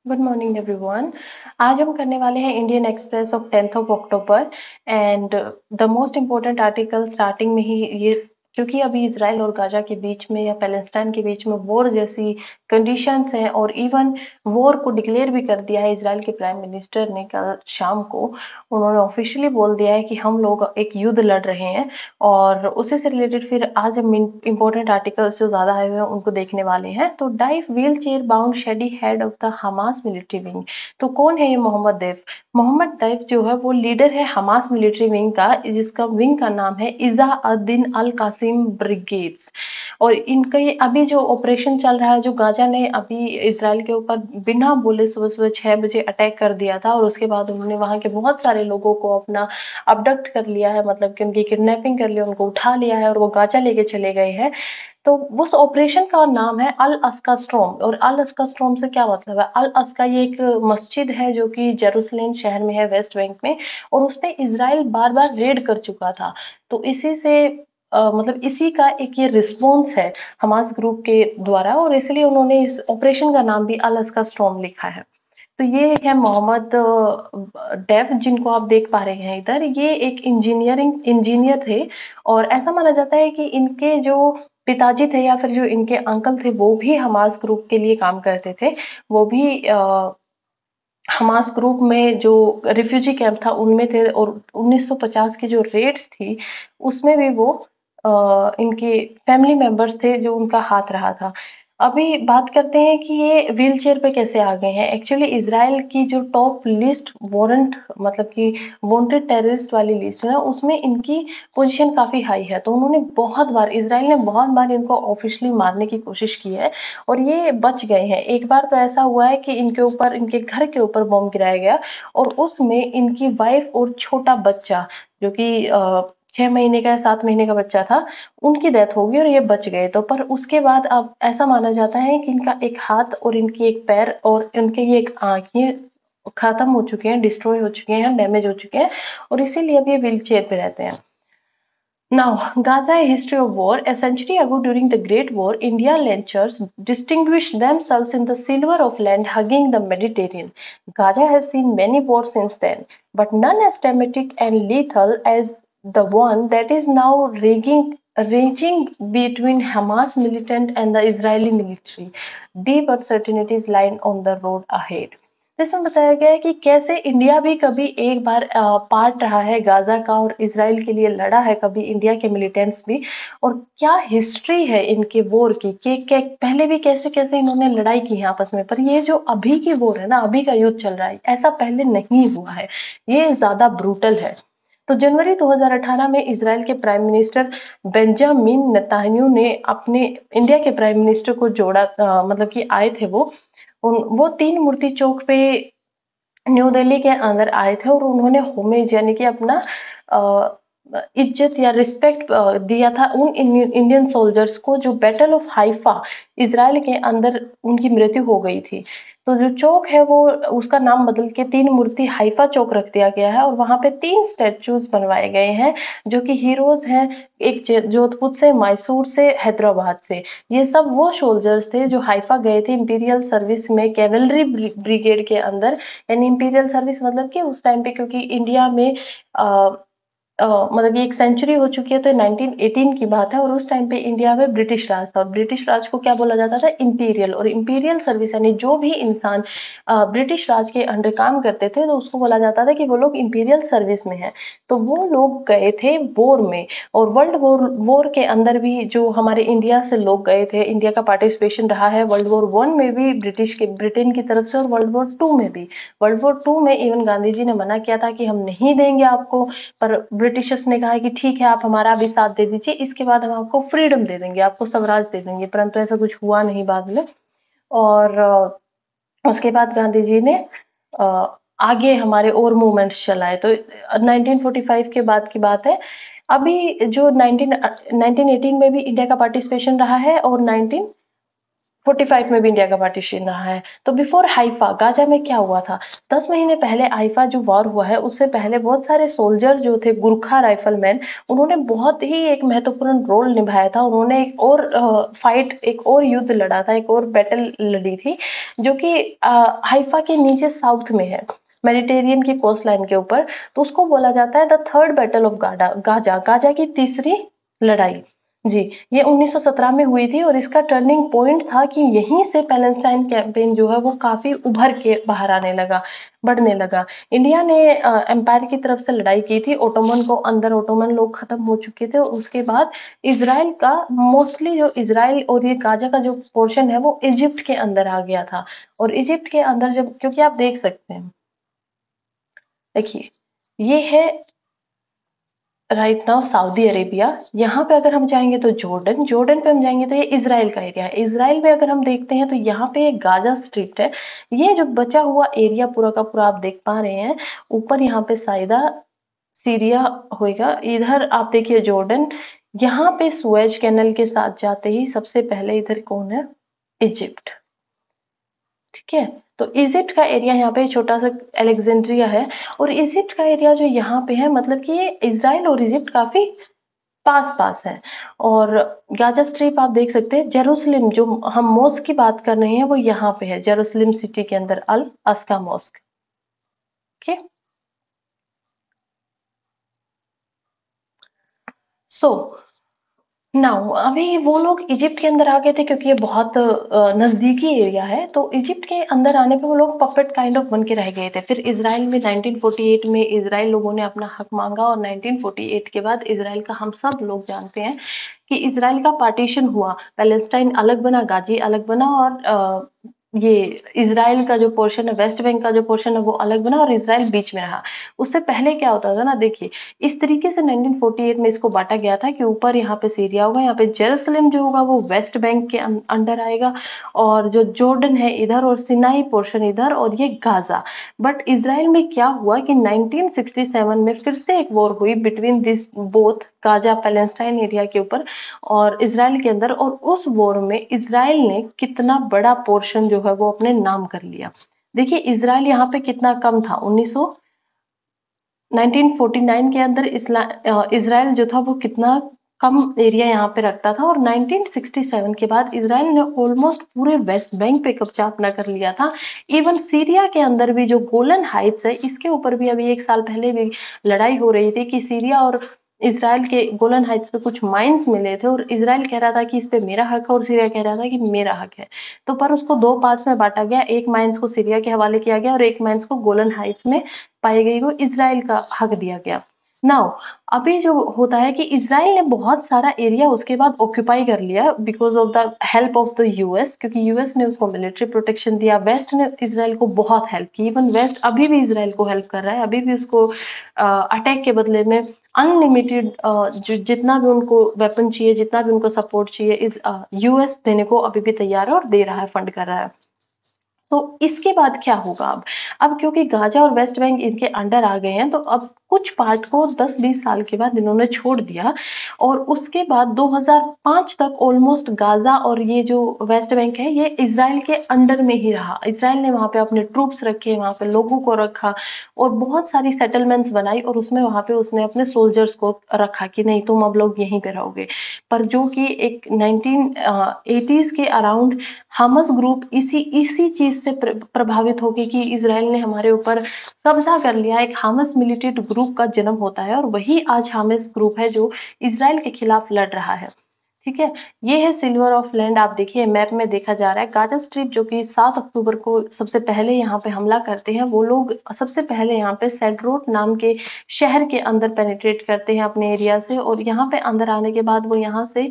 Good morning everyone. आज हम करने वाले हैं Indian express of 10th of October and the most important article starting में ही ये, क्योंकि अभी इसराइल और गाजा के बीच में या पैलेस्टाइन के बीच में वॉर जैसी कंडीशंस हैं और इवन वॉर को डिक्लेयर भी कर दिया है इसराइल के प्राइम मिनिस्टर ने कल शाम को। उन्होंने ऑफिशियली बोल दिया है कि हम लोग एक युद्ध लड़ रहे हैं और उसी से रिलेटेड फिर आज हम इम्पोर्टेंट आर्टिकल्स जो ज्यादा आए हुए हैं उनको देखने वाले हैं। तो Deif wheel chair bound shady head of the Hamas military wing. तो कौन है ये मोहम्मद दैफ? मोहम्मद दैफ जो है वो लीडर है हमास मिलिट्री विंग का, जिसका विंग का नाम है इजा अद्दीन अल कासिम ब्रिगेड्स। और इनका ये अभी जो ऑपरेशन चल रहा है, जो गाजा ने अभी इसराइल के ऊपर बिना बोले सुबह सुबह 6 बजे अटैक कर दिया था और उसके बाद उन्होंने वहां के बहुत सारे लोगों को अपना अबडक्ट कर लिया है, मतलब कि उनकी किडनैपिंग कर लिया, उनको उठा लिया है और वो गाजा लेके चले गए हैं। तो उस ऑपरेशन का नाम है अल अस्का स्ट्रोम। और अल अस्का स्ट्रोम से क्या मतलब है? अल अस्का ये एक मस्जिद है जो कि जेरूसलेम शहर में है, वेस्ट बैंक में, और उस पे इसराइल बार बार रेड कर चुका था। तो इसी से मतलब इसी का एक ये रिस्पॉन्स है हमास ग्रुप के द्वारा, और इसलिए उन्होंने इस ऑपरेशन का नाम भी अल अस्का स्ट्रोम लिखा है। तो ये है मोहम्मद डेफ, जिनको आप देख पा रहे हैं इधर। ये एक इंजीनियरिंग इंजीनियर थे और ऐसा माना जाता है कि इनके जो पिताजी थे या फिर जो इनके अंकल थे वो भी हमास ग्रुप के लिए काम करते थे। वो भी हमास ग्रुप में जो रिफ्यूजी कैंप था उनमें थे, और 1950 की जो रेड्स थी उसमें भी वो इनके फैमिली मेंबर्स थे जो उनका हाथ रहा था। अभी बात करते हैं कि ये व्हील चेयर पे कैसे आ गए हैं। एक्चुअली इसराइल की जो टॉप लिस्ट वारंट, मतलब कि वांटेड टेररिस्ट वाली लिस्ट है ना, उसमें इनकी पोजीशन काफी हाई है। तो उन्होंने बहुत बार, इसराइल ने बहुत बार इनको ऑफिशियली मारने की कोशिश की है और ये बच गए हैं। एक बार तो ऐसा हुआ है कि इनके ऊपर, इनके घर के ऊपर बॉम्ब गिराया गया और उसमें इनकी वाइफ और छोटा बच्चा, जो कि 6 महीने का या 7 महीने का बच्चा था, उनकी डेथ हो गई और ये बच गए। तो पर उसके बाद अब ऐसा माना जाता है कि इनका एक हाथ और इनकी एक पैर और इनके ये एक आंख, ये खत्म हो चुके हैं, डिस्ट्रॉय हो चुके हैं, डैमेज हो चुके हैं, और इसीलिए अब ये व्हील चेयर पे रहते हैं। Now, Gaza, a history of war. A century ago, during the Great War, India lancers distinguished themselves in the silver of land hugging the Mediterranean. Gaza has seen many wars since then, but none as dramatic and lethal as the one that is now raging between Hamas militant and the Israeli military. Deep uncertainties lie on the road ahead. तो इसमें बताया गया है कि कैसे India भी कभी एक बार पार्ट रहा है गाजा का और इसराइल के लिए लड़ा है कभी इंडिया के मिलिटेंट्स भी, और क्या हिस्ट्री है इनके वॉर की, कि पहले भी कैसे कैसे इन्होंने लड़ाई की है आपस में। पर ये जो अभी की वॉर है ना, अभी का युद्ध चल रहा है, ऐसा पहले नहीं हुआ है, ये ज्यादा ब्रूटल है। तो जनवरी 2018 में इसराइल के प्राइम मिनिस्टर बेंजामिन नेतन्याहू ने अपने इंडिया के प्राइम मिनिस्टर को जोड़ा, मतलब कि आए थे वो तीन मूर्ति चौक पे न्यू दिल्ली के अंदर आए थे और उन्होंने होमेज यानी कि अपना इज्जत या रिस्पेक्ट दिया था उन इंडियन सोल्जर्स को जो बैटल ऑफ हाइफा इसराइल के अंदर उनकी मृत्यु हो गई थी। तो जो चौक है वो, उसका नाम बदल के तीन मूर्ति हाइफा चौक रख दिया गया है और वहां पे तीन स्टेच्यूज बनवाए गए हैं जो कि हीरोज हैं, एक जोधपुर से, मैसूर से, हैदराबाद से। ये सब वो सोल्जर्स थे जो हाइफा गए थे इंपीरियल सर्विस में, कैवलरी ब्रिगेड के अंदर। यानी इंपीरियल सर्विस मतलब कि उस टाइम पे, क्योंकि इंडिया में मतलब ये एक सेंचुरी हो चुकी है, तो 1918 की बात है और उस टाइम पे इंडिया में ब्रिटिश राज था और ब्रिटिश राज को क्या बोला जाता था? इंपीरियल। और इंपीरियल सर्विस यानी जो भी इंसान ब्रिटिश राज के अंडर काम करते थे तो उसको बोला जाता था कि वो लोग इंपीरियल सर्विस में हैं। तो वो लोग गए थे वॉर में, और वर्ल्ड वॉर वॉर के अंदर भी जो हमारे इंडिया से लोग गए थे, इंडिया का पार्टिसिपेशन रहा है वर्ल्ड वॉर वन में भी ब्रिटेन की तरफ से, और वर्ल्ड वॉर टू में भी। वर्ल्ड वॉर टू में इवन गांधी जी ने मना किया था कि हम नहीं देंगे आपको, पर ब्रिटिशर्स ने कहा कि ठीक है, आप हमारा भी साथ दे दीजिए, इसके बाद हम आपको फ्रीडम दे देंगे, आपको स्वराज दे देंगे। परंतु ऐसा कुछ हुआ नहीं बाद में। और उसके बाद गांधी जी ने आगे हमारे और मूवमेंट्स चलाए। तो 1945 के बाद की बात है। अभी जो 1918 में भी इंडिया का पार्टिसिपेशन रहा है और 19 45 में भी इंडिया का पार्टीशन रहा है। तो बिफोर हाइफा गाजा में क्या हुआ था? 10 महीने पहले हाइफा जो वॉर हुआ है उससे पहले बहुत सारे सोल्जर्स जो थे गुरखा राइफलमैन, उन्होंने बहुत ही एक महत्वपूर्ण रोल निभाया था। उन्होंने एक और फाइट, एक और युद्ध लड़ा था, एक और बैटल लड़ी थी, जो कि हाइफा के नीचे साउथ में है, मेडिटेरियन की कोस्ट लाइन के ऊपर। तो उसको बोला जाता है the third battle of Gaza, Gaza की तीसरी लड़ाई। जी, ये 1917 में हुई थी और इसका टर्निंग पॉइंट था कि यहीं से पैलेस्टाइन कैंपेन जो है वो काफी उभर के बाहर आने लगा, बढ़ने लगा। इंडिया ने एम्पायर की तरफ से लड़ाई की थी, ओटोमन को अंदर, ओटोमन लोग खत्म हो चुके थे और उसके बाद इसराइल का मोस्टली, जो इसराइल और ये गाजा का जो पोर्शन है वो इजिप्ट के अंदर आ गया था। और इजिप्ट के अंदर जब, क्योंकि आप देख सकते हैं, देखिए ये है राइट नाउ सऊदी अरेबिया। यहाँ पे अगर हम जाएंगे तो जॉर्डन, जॉर्डन पे हम जाएंगे तो ये इसराइल का एरिया है। इसराइल में अगर हम देखते हैं तो यहाँ पे एक गाजा स्ट्रिप है। ये जो बचा हुआ एरिया पूरा का पूरा आप देख पा रहे हैं, ऊपर यहाँ पे साइदा सीरिया होएगा, इधर आप देखिए जॉर्डन। यहाँ पे सुएज कैनल के साथ जाते ही सबसे पहले इधर कौन है? इजिप्ट। ठीक है, तो इजिप्ट का एरिया यहाँ पे छोटा सा अलेक्जेंड्रिया है। और इजिप्ट का एरिया जो यहाँ पे है, मतलब कि ये इसराइल और इजिप्ट काफी पास पास है। और गाजा स्ट्रिप आप देख सकते हैं, जेरूसलम जो हम मॉस्क की बात कर रहे हैं वो यहाँ पे है, जेरूसलम सिटी के अंदर अल अस्का मॉस्क। ओके, सो नाउ अभी वो लोग इजिप्ट के अंदर आ गए थे क्योंकि ये बहुत नजदीकी एरिया है। तो इजिप्ट के अंदर आने पे वो लोग पपेट काइंड ऑफ बन के रह गए थे। फिर इसराइल में 1948 में इसराइल लोगों ने अपना हक मांगा और 1948 के बाद इसराइल का हम सब लोग जानते हैं कि इसराइल का पार्टीशन हुआ, पैलेस्टाइन अलग बना, गाजी अलग बना, और ये इसराइल का जो पोर्शन है, वेस्ट बैंक का जो पोर्शन है वो अलग बना और इसराइल बीच में रहा। उससे पहले क्या होता था ना, देखिए इस तरीके से 1948 में इसको बांटा गया था कि ऊपर यहाँ पे सीरिया होगा, यहाँ पे जेरूसलम जो होगा वो वेस्ट बैंक के अंडर आएगा, और जो जॉर्डन है इधर, और सिनाई पोर्शन इधर, और ये गाजा। बट इसराइल में क्या हुआ कि 1967 में फिर से एक वॉर हुई between this both, Gaza Palestine area के ऊपर और इसराइल के अंदर। और उस वॉर में इसराइल ने कितना बड़ा पोर्शन जो है वो अपने नाम कर लिया। देखिए इसराइल यहाँ पे कितना कम था, 1949 के अंदर इसराइल जो था वो कितना कम एरिया यहाँ पे रखता था, और 1967 के बाद इसराइल ने ऑलमोस्ट पूरे वेस्ट बैंक पे कब्जा अपना कर लिया था। इवन सीरिया के अंदर भी जो गोलन हाइट्स है, इसके ऊपर भी अभी एक साल पहले भी लड़ाई हो रही थी कि सीरिया और इसराइल के गोलन हाइट्स पे कुछ माइंस मिले थे, और इसराइल कह रहा था कि इस पे मेरा हक है और सीरिया कह रहा था कि मेरा हक है। तो पर उसको दो पार्ट्स में बांटा गया, एक माइंस को सीरिया के हवाले किया गया और एक माइंस को गोलन हाइट्स में पाई गई को इसराइल का हक दिया गया। नाउ अभी जो होता है कि इसराइल ने बहुत सारा एरिया उसके बाद ऑक्यूपाई कर लिया because of the help of the US, क्योंकि यूएस ने उसको मिलिट्री प्रोटेक्शन दिया, वेस्ट ने इसराइल को बहुत हेल्प की। इवन वेस्ट अभी भी इसराइल को हेल्प कर रहा है, अभी भी उसको अटैक के बदले में अनलिमिटेड जो जितना भी उनको वेपन चाहिए, जितना भी उनको सपोर्ट चाहिए, इस यूएस देने को अभी भी तैयार है और दे रहा है, फंड कर रहा है। तो इसके बाद क्या होगा अब क्योंकि गाजा और वेस्ट बैंक इनके अंडर आ गए हैं, तो अब कुछ पार्ट को 10-20 साल के बाद इन्होंने छोड़ दिया, और उसके बाद 2005 तक ऑलमोस्ट गाजा और ये जो वेस्ट बैंक है ये इसराइल के अंडर में ही रहा। इसराइल ने वहां पे अपने ट्रूप्स रखे, वहां पे लोगों को रखा और बहुत सारी सेटलमेंट्स बनाई, और उसमें वहां पे उसने अपने सोल्जर्स को रखा कि नहीं तुम अब लोग यहीं पे रहोगे। पर जो कि एक 1980s के अराउंड हमस ग्रुप इसी इसी चीज से प्रभावित होगी कि इसराइल ने हमारे ऊपर कब्जा कर लिया, एक हमस मिलिटेंट ग्रुप का जन्म होता है, और वही आज हमस ग्रुप है जो इसराइल के खिलाफ लड़ रहा है। ठीक है, ये है सिल्वर ऑफ लैंड। आप देखिए मैप में देखा जा रहा है गाजा स्ट्रिप जो कि 7 अक्टूबर को सबसे पहले यहाँ पे हमला करते हैं, वो लोग सबसे पहले यहाँ पे सेड्रोट नाम के शहर के अंदर पेनिट्रेट करते हैं अपने एरिया से, और यहाँ पे अंदर आने के बाद वो यहाँ से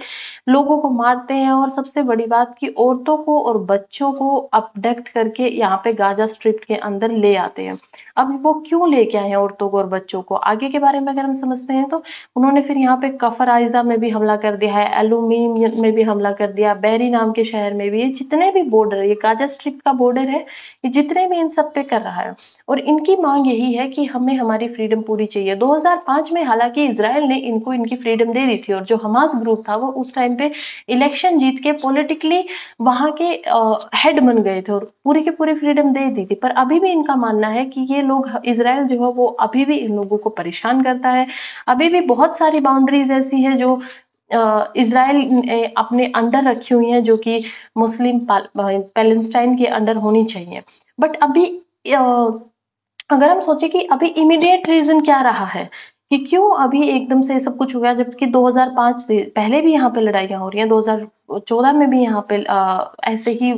लोगों को मारते हैं, और सबसे बड़ी बात कि औरतों को और बच्चों को अबडक्ट करके यहाँ पे गाजा स्ट्रिप के अंदर ले आते हैं। अब वो क्यों लेके आए हैं औरतों को और बच्चों को, आगे के बारे में अगर हम समझते हैं तो उन्होंने फिर यहाँ पे कफर आइजा में भी हमला कर दिया है, एलो मीम में भी हमला कर दिया, बेरी नाम के शहर में भी, ये जितने भी बॉर्डर, ये गाजा स्ट्रिप का बॉर्डर है, ये जितने भी इन सब पे कर रहा है। और इनकी मांग यही है कि हमें हमारी फ्रीडम पूरी चाहिए। 2005 में हालांकि इसराइल ने इनको इनकी फ्रीडम दे दी थी, और जो हमास ग्रुप था वो उस टाइम पे इलेक्शन जीत के पॉलिटिकली वहां के हेड बन गए थे और पूरी की पूरी फ्रीडम दे दी थी। पर अभी भी इनका मानना है कि ये लोग, इसराइल जो है वो अभी भी इन लोगों को परेशान करता है। अभी भी बहुत सारी बाउंड्रीज ऐसी है जो इसराइल ने अपने अंडर रखी हुई हैं, जो कि मुस्लिम पैलेस्टाइन के अंडर होनी चाहिए। बट अभी अगर हम सोचे कि अभी इमीडिएट रीजन क्या रहा है कि क्यों अभी एकदम से सब कुछ हो गया, जबकि 2005 से पहले भी यहाँ पे लड़ाइयाँ हो रही हैं, 2014 में भी यहाँ पे ऐसे ही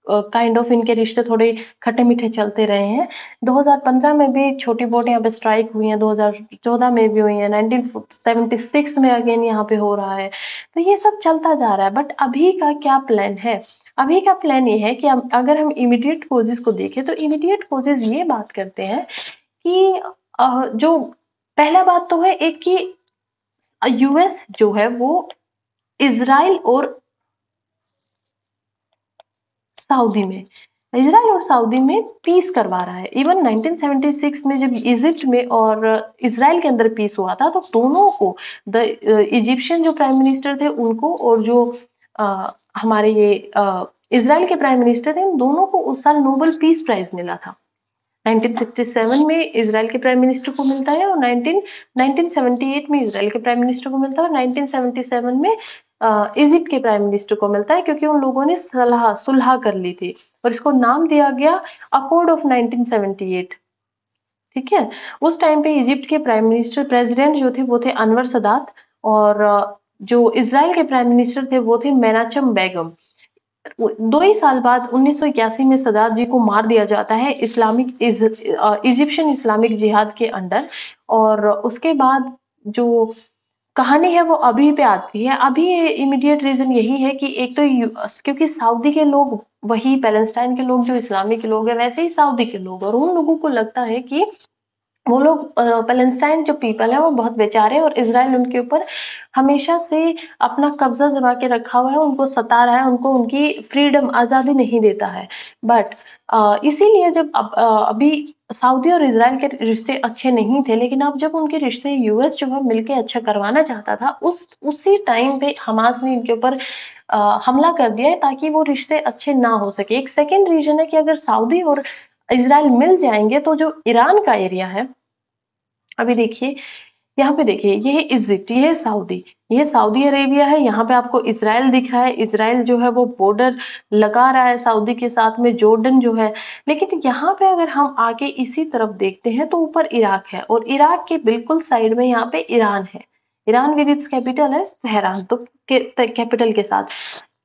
काइंड ऑफ इनके रिश्ते थोड़े खट्टे मीठे चलते रहे हैं। 2015 में भी छोटी बोट यहाँ पे स्ट्राइक हुई है, 2014 में भी हुई है, 1976 में अगेन यहाँ पे हो रहा है। तो ये सब चलता जा रहा है। बट अभी का क्या प्लान है? अभी का प्लान ये है कि अगर हम इमीडिएट कोजेज को देखें तो इमीडिएट कोजेज ये बात करते हैं कि जो पहला बात तो है एक कि यूएस जो है वो इसराइल और सऊदी में, इजराइल और सऊदी में पीस करवा रहा है। इवन 1976 में जब इजिप्ट में और इसराइल के अंदर पीस हुआ था, तो दोनों को, द इजिप्शियन जो प्राइम मिनिस्टर थे उनको, और जो हमारे ये इसराइल के प्राइम मिनिस्टर थे, इन दोनों को उस साल नोबेल पीस प्राइज मिला था। 1967 में इसराइल के प्राइम मिनिस्टर को मिलता है, और 1978 में इसराइल के प्राइम मिनिस्टर को मिलता है, और 1977 में इजिप्ट के प्राइम मिनिस्टर को मिलता है, क्योंकि उन लोगों ने सुलह कर ली थी और इसको नाम दिया गया अकॉर्ड ऑफ 1978। ठीक है। उस टाइम पे इजिप्ट के प्राइम मिनिस्टर, प्रेसिडेंट जो थे वो थे अनवर सदात, और जो इसराइल के प्राइम मिनिस्टर थे वो थे मेनाचम बेगम। 2 ही साल बाद 1981 में सदात जी को मार दिया जाता है इजिप्शियन इस्लामिक जिहाद के अंडर। और उसके बाद जो कहानी है वो अभी पे आती है। अभी इमीडिएट रीजन यही है कि एक तो क्योंकि सऊदी के लोग वही पैलेस्टाइन के लोग जो इस्लामिक लोग हैं, वैसे ही सऊदी के लोग, और उन लोगों को लगता है कि वो लोग पैलेस्टाइन जो पीपल है वो बहुत बेचारे हैं, और इसराइल उनके ऊपर हमेशा से अपना कब्जा जमा के रखा हुआ है, उनको सता रहा है, उनको उनकी फ्रीडम, आजादी नहीं देता है। बट इसीलिए जब अभी सऊदी और इसराइल के रिश्ते अच्छे नहीं थे, लेकिन अब जब उनके रिश्ते यूएस जो है मिलके अच्छा करवाना चाहता था, उसी टाइम पे हमास ने इनके ऊपर हमला कर दिया है ताकि वो रिश्ते अच्छे ना हो सके। एक सेकेंड रीजन है कि अगर सऊदी और इसराइल मिल जाएंगे तो जो ईरान का एरिया है, अभी देखिए यहाँ पे देखिए, ये है इजिप्ट, ये है सऊदी, ये सऊदी अरेबिया है, यहाँ पे आपको इसराइल दिख रहा है। इसराइल जो है वो बॉर्डर लगा रहा है सऊदी के साथ में, जॉर्डन जो है। लेकिन यहाँ पे अगर हम आगे इसी तरफ देखते हैं तो ऊपर इराक है, और इराक के बिल्कुल साइड में यहाँ पे ईरान है। ईरान विद इट्स कैपिटल है तेहरान, तो कैपिटल के साथ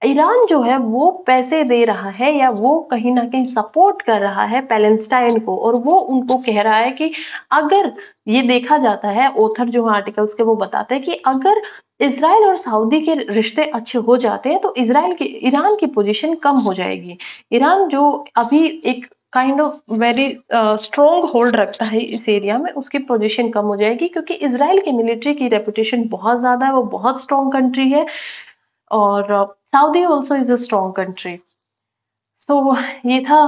ईरान जो है वो पैसे दे रहा है, या वो कहीं ना कहीं सपोर्ट कर रहा है पैलेस्टाइन को, और वो उनको कह रहा है कि अगर, ये देखा जाता है, ऑथर जो आर्टिकल्स के वो बताते हैं कि अगर इसराइल और सऊदी के रिश्ते अच्छे हो जाते हैं तो ईरान की पोजीशन कम हो जाएगी। ईरान जो अभी एक kind of very strong hold रखता है इस एरिया में, उसकी पोजीशन कम हो जाएगी, क्योंकि इसराइल की मिलिट्री की रेपुटेशन बहुत ज्यादा है, वो बहुत स्ट्रॉन्ग कंट्री है, और Saudi also is a strong country. So ये था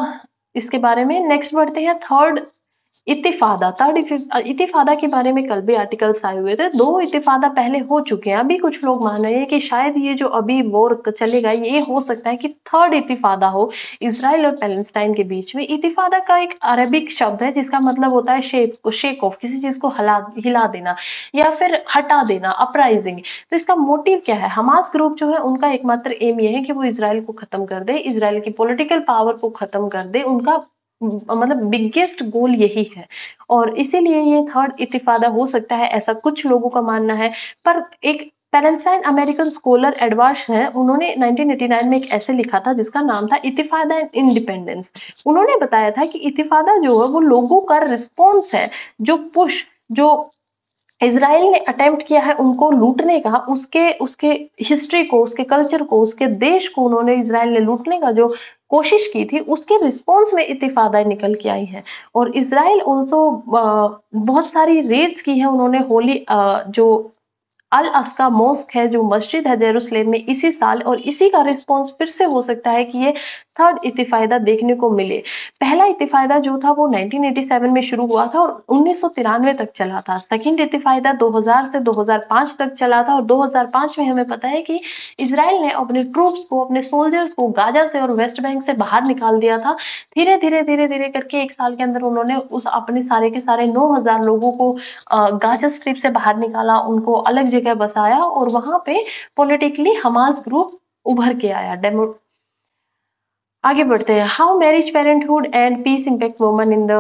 इसके बारे में। नेक्स्ट बढ़ते हैं थर्ड इतिफादा। थर्ड इतिफादा के बारे में कल भी आर्टिकल्स आए हुए थे। 2 इतिफादा पहले हो चुके हैं। अभी कुछ लोग मान रहे हैं कि शायद ये जो अभी वॉर चलेगा, ये हो सकता है कि थर्ड इतिफादा हो इसराइल और पैलेस्टाइन के बीच में। इतिफादा का एक अरबिक शब्द है जिसका मतलब होता है शेक ऑफ, किसी चीज को हिला देना या फिर हटा देना, अपराइजिंग। तो इसका मोटिव क्या है? हमास ग्रुप जो है उनका एकमात्र एम ये है कि वो इसराइल को खत्म कर दे, इसराइल की पॉलिटिकल पावर को खत्म कर दे। उनका मतलब बिगेस्ट गोल यही है, और इसीलिए ये थर्ड इतिफादा हो सकता है, ऐसा कुछ लोगों का मानना है। पर एक पैलेस्टाइन अमेरिकन स्कॉलर एडवार्स है, उन्होंने 1989 में एक ऐसे लिखा था जिसका नाम था इतिफादा एंड इंडिपेंडेंस। उन्होंने बताया था कि इतिफादा जो है वो लोगों का रिस्पॉन्स है, जो पुश, जो इसराइल ने अटेम्प्ट किया है उनको लूटने का, उसके उसके हिस्ट्री को, उसके कल्चर को, उसके देश को उन्होंने, इसराइल ने लूटने का जो कोशिश की थी, उसके रिस्पॉन्स में इतिफादा निकल के आई है। और इसराइल ऑल्सो बहुत सारी रेड्स की है उन्होंने, होली जो अल अस्का मॉस्क है, जो मस्जिद है जेरूसलेम में, इसी साल और इसी का रिस्पॉन्स फिर से हो सकता है कि ये थर्ड इतिफादा देखने को मिले। पहला इतिफादा जो था वो 1987 में शुरू हुआ था और 1993 तक चला था। सेकंड इतिफादा 2000 से 2005 तक चला था और 2005 में हमें पता है कि इसराइल ने अपने ट्रूप्स को, अपने सोल्जर्स को गाजा से और वेस्ट बैंक से बाहर निकाल दिया था। धीरे धीरे धीरे धीरे करके 1 साल के अंदर उन्होंने उस अपने सारे के सारे 9000 लोगों को गाजा स्ट्रिप से बाहर निकाला, उनको अलग जगह बसाया और वहां पे पॉलिटिकली हमास ग्रुप उभर के आया। डेमो आगे बढ़ते हैं। How marriage, parenthood and peace impact woman in the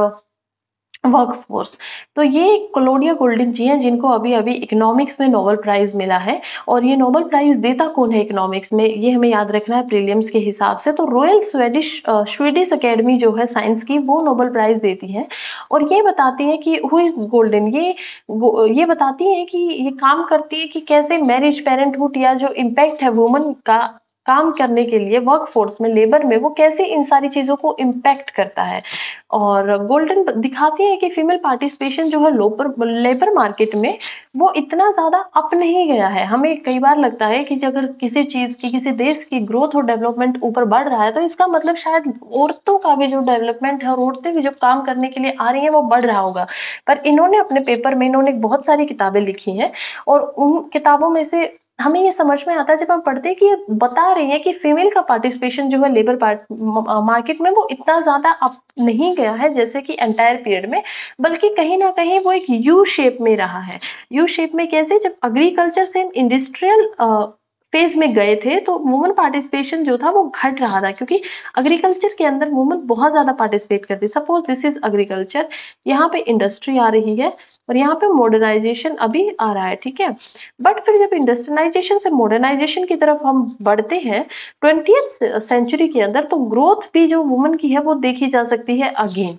workforce. तो ये क्लोडिया गोल्डन जी हैं, जिनको अभी अभी इकोनॉमिक्स में नोबेल प्राइज मिला है। और ये नोबेल प्राइज देता कौन है इकोनॉमिक्स में, ये हमें याद रखना है प्रीलिम्स के हिसाब से। तो रॉयल स्वीडिश अकेडमी जो है साइंस की, वो नोबेल प्राइज देती है और ये बताती है कि हु इज गोल्डन, ये बताती है कि ये काम करती है कि कैसे मैरिज, पेरेंटहुड या जो इम्पैक्ट है वुमन का काम करने के लिए वर्कफोर्स में, लेबर में, वो कैसे इन सारी चीजों को इम्पैक्ट करता है। और गोल्डन दिखाती है कि फीमेल पार्टिसिपेशन जो है लेबर मार्केट में वो इतना ज्यादा अप नहीं गया है। हमें कई बार लगता है कि अगर किसी चीज की, किसी देश की ग्रोथ और डेवलपमेंट ऊपर बढ़ रहा है तो इसका मतलब शायद औरतों का भी जो डेवलपमेंट है और औरतें भी जो काम करने के लिए आ रही हैं वो बढ़ रहा होगा। पर इन्होंने अपने पेपर में इन्होंने बहुत सारी किताबें लिखी हैं और उन किताबों में से हमें ये समझ में आता है जब हम पढ़ते हैं कि ये बता रही है कि फीमेल का पार्टिसिपेशन जो है लेबर मार्केट में वो इतना ज्यादा अप नहीं गया है जैसे कि एंटायर पीरियड में, बल्कि कहीं ना कहीं वो एक यू शेप में रहा है। यू शेप में कैसे, जब एग्रीकल्चर से इंडस्ट्रियल फेज में गए थे तो वुमन पार्टिसिपेशन जो था वो घट रहा था, क्योंकि एग्रीकल्चर के अंदर वुमन बहुत ज्यादा पार्टिसिपेट करती है। सपोज दिस इज एग्रीकल्चर, यहाँ पे इंडस्ट्री आ रही है और यहाँ पे मॉडर्नाइजेशन अभी आ रहा है, ठीक है। बट फिर जब इंडस्ट्रियलाइजेशन से मॉडर्नाइजेशन की तरफ हम बढ़ते हैं 20th सेंचुरी के अंदर, तो ग्रोथ भी जो वुमन की है वो देखी जा सकती है अगेन।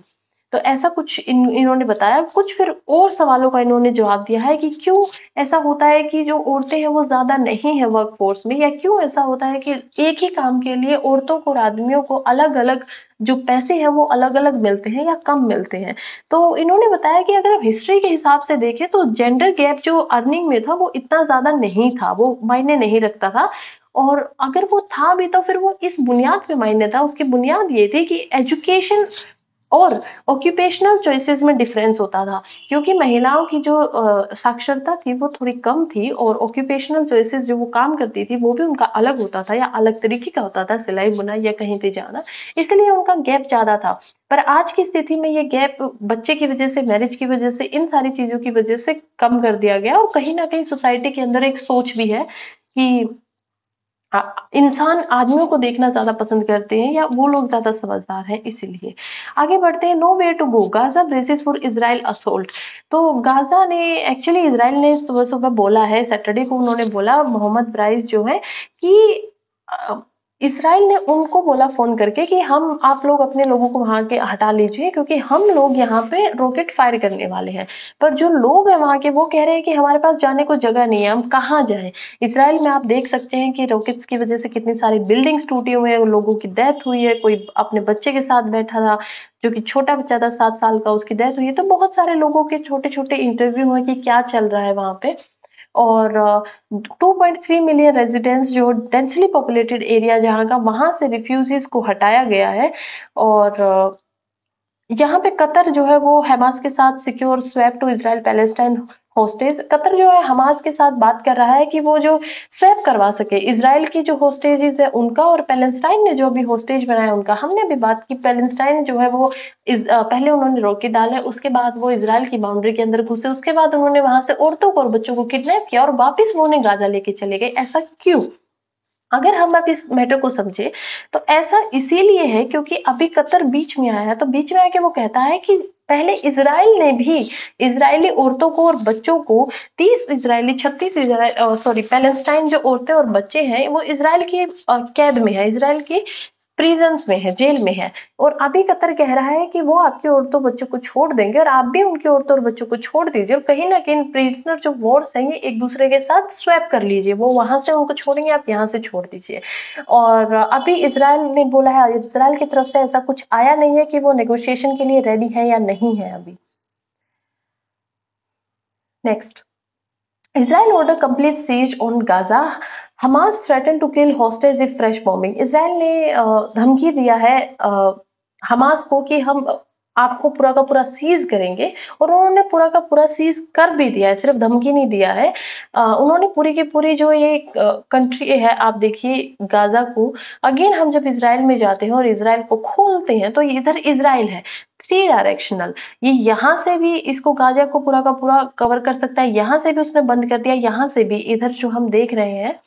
तो ऐसा कुछ इन्होंने बताया। कुछ फिर और सवालों का इन्होंने जवाब दिया है कि क्यों ऐसा होता है कि जो औरतें हैं वो ज्यादा नहीं है वर्कफोर्स में, या क्यों ऐसा होता है कि एक ही काम के लिए औरतों को और आदमियों को अलग अलग जो पैसे हैं वो अलग अलग मिलते हैं या कम मिलते हैं। तो इन्होंने बताया कि अगर आप हिस्ट्री के हिसाब से देखें तो जेंडर गैप जो अर्निंग में था वो इतना ज्यादा नहीं था, वो मायने नहीं रखता था। और अगर वो था भी तो फिर वो इस बुनियाद पे मायने था, उसकी बुनियाद ये थी कि एजुकेशन और ऑक्यूपेशनल चॉइसेस में डिफरेंस होता था। क्योंकि महिलाओं की जो साक्षरता थी वो थोड़ी कम थी और ऑक्यूपेशनल चॉइसेस जो वो काम करती थी वो भी उनका अलग होता था या अलग तरीके का होता था, सिलाई बुनाई या कहीं पे जाना, इसलिए उनका गैप ज्यादा था। पर आज की स्थिति में ये गैप बच्चे की वजह से, मैरिज की वजह से, इन सारी चीजों की वजह से कम कर दिया गया। और कहीं ना कहीं सोसाइटी के अंदर एक सोच भी है कि इंसान आदमियों को देखना ज्यादा पसंद करते हैं या वो लोग ज्यादा समझदार हैं, इसीलिए। आगे बढ़ते हैं। No way to go, Gaza braces for Israel assault. तो गाजा ने, एक्चुअली इजराइल ने सुबह सुबह बोला है, सैटरडे को उन्होंने बोला, मोहम्मद ब्राइस जो है, कि इसराइल ने उनको बोला फोन करके कि हम, आप लोग अपने लोगों को वहां के हटा लीजिए क्योंकि हम लोग यहाँ पे रॉकेट फायर करने वाले हैं। पर जो लोग हैं वहां के वो कह रहे हैं कि हमारे पास जाने को जगह नहीं है, हम कहाँ जाएं। इसराइल में आप देख सकते हैं कि रॉकेट्स की वजह से कितनी सारी बिल्डिंग्स टूटी हुई है, लोगों की डेथ हुई है, कोई अपने बच्चे के साथ बैठा था जो कि छोटा बच्चा था 7 साल का, उसकी डेथ हुई है। तो बहुत सारे लोगों के छोटे छोटे इंटरव्यू हुए कि क्या चल रहा है वहां पे। और 2.3 मिलियन रेजिडेंट्स जो डेंसली पॉपुलेटेड एरिया जहाँ का, वहां से रिफ्यूजीज को हटाया गया है। और यहाँ पे कतर जो है वो हमास के साथ secure swap to Israel Palestine hostage, Qatar जो है हमास के साथ बात कर रहा है कि वो जो स्वैप करवा सके इजराइल की जो होस्टेजेस है उनका, और पैलेस्टाइन ने जो भी होस्टेज बनाया उनका। हमने भी बात की, पैलेस्टाइन जो है वो पहले उन्होंने रॉकेट डाले, उसके बाद वो इजराइल की बाउंड्री के अंदर घुसे, उसके बाद उन्होंने वहां से औरतों को और बच्चों को किडनैप किया और वापिस वो उन्हें गाजा लेके चले गए। ऐसा क्यों? अगर हम अब इस मैटर को समझे तो ऐसा इसीलिए है क्योंकि अभी कतर बीच में आया है। तो बीच में आके वो कहता है कि पहले इजराइल ने भी इजरायली औरतों को और बच्चों को 30 इजरायली 36 इजराइल सॉरी पैलेस्टाइन जो औरतें और बच्चे हैं वो इजराइल की कैद में है, इजराइल की प्रिजन्स में है, जेल में है। और अभी कतर कह रहा है कि वो आपकी औरतों बच्चों को छोड़ देंगे और आप भी उनकी औरतों और बच्चों को छोड़ दीजिए, और कहीं ना कहीं प्रिजनर जो वॉर्स हैं ये एक दूसरे के साथ स्वैप कर लीजिए, वो वहां से उनको छोड़ेंगे, आप यहाँ से छोड़ दीजिए। और अभी इसराइल ने बोला है, इसराइल की तरफ से ऐसा कुछ आया नहीं है कि वो नेगोशिएशन के लिए रेडी है या नहीं है अभी। Next, Israel order complete siege on Gaza. Hamas threatened to kill hostage if fresh bombing. Israel ने धमकी दिया है हमास को कि हम आपको पूरा का पूरा सीज करेंगे, और उन्होंने पूरा का पूरा सीज कर भी दिया है, सिर्फ धमकी नहीं दिया है। उन्होंने पूरी की पूरी जो ये कंट्री है, आप देखिए गाजा को, अगेन हम जब इसराइल में जाते हैं और इसराइल को खोलते हैं तो इधर इसराइल है, थ्री डायरेक्शनल। ये यहाँ से भी इसको गाजा को पूरा का पूरा कवर कर सकता है, यहाँ से भी उसने बंद कर दिया, यहाँ से भी, इधर जो हम देख रहे हैं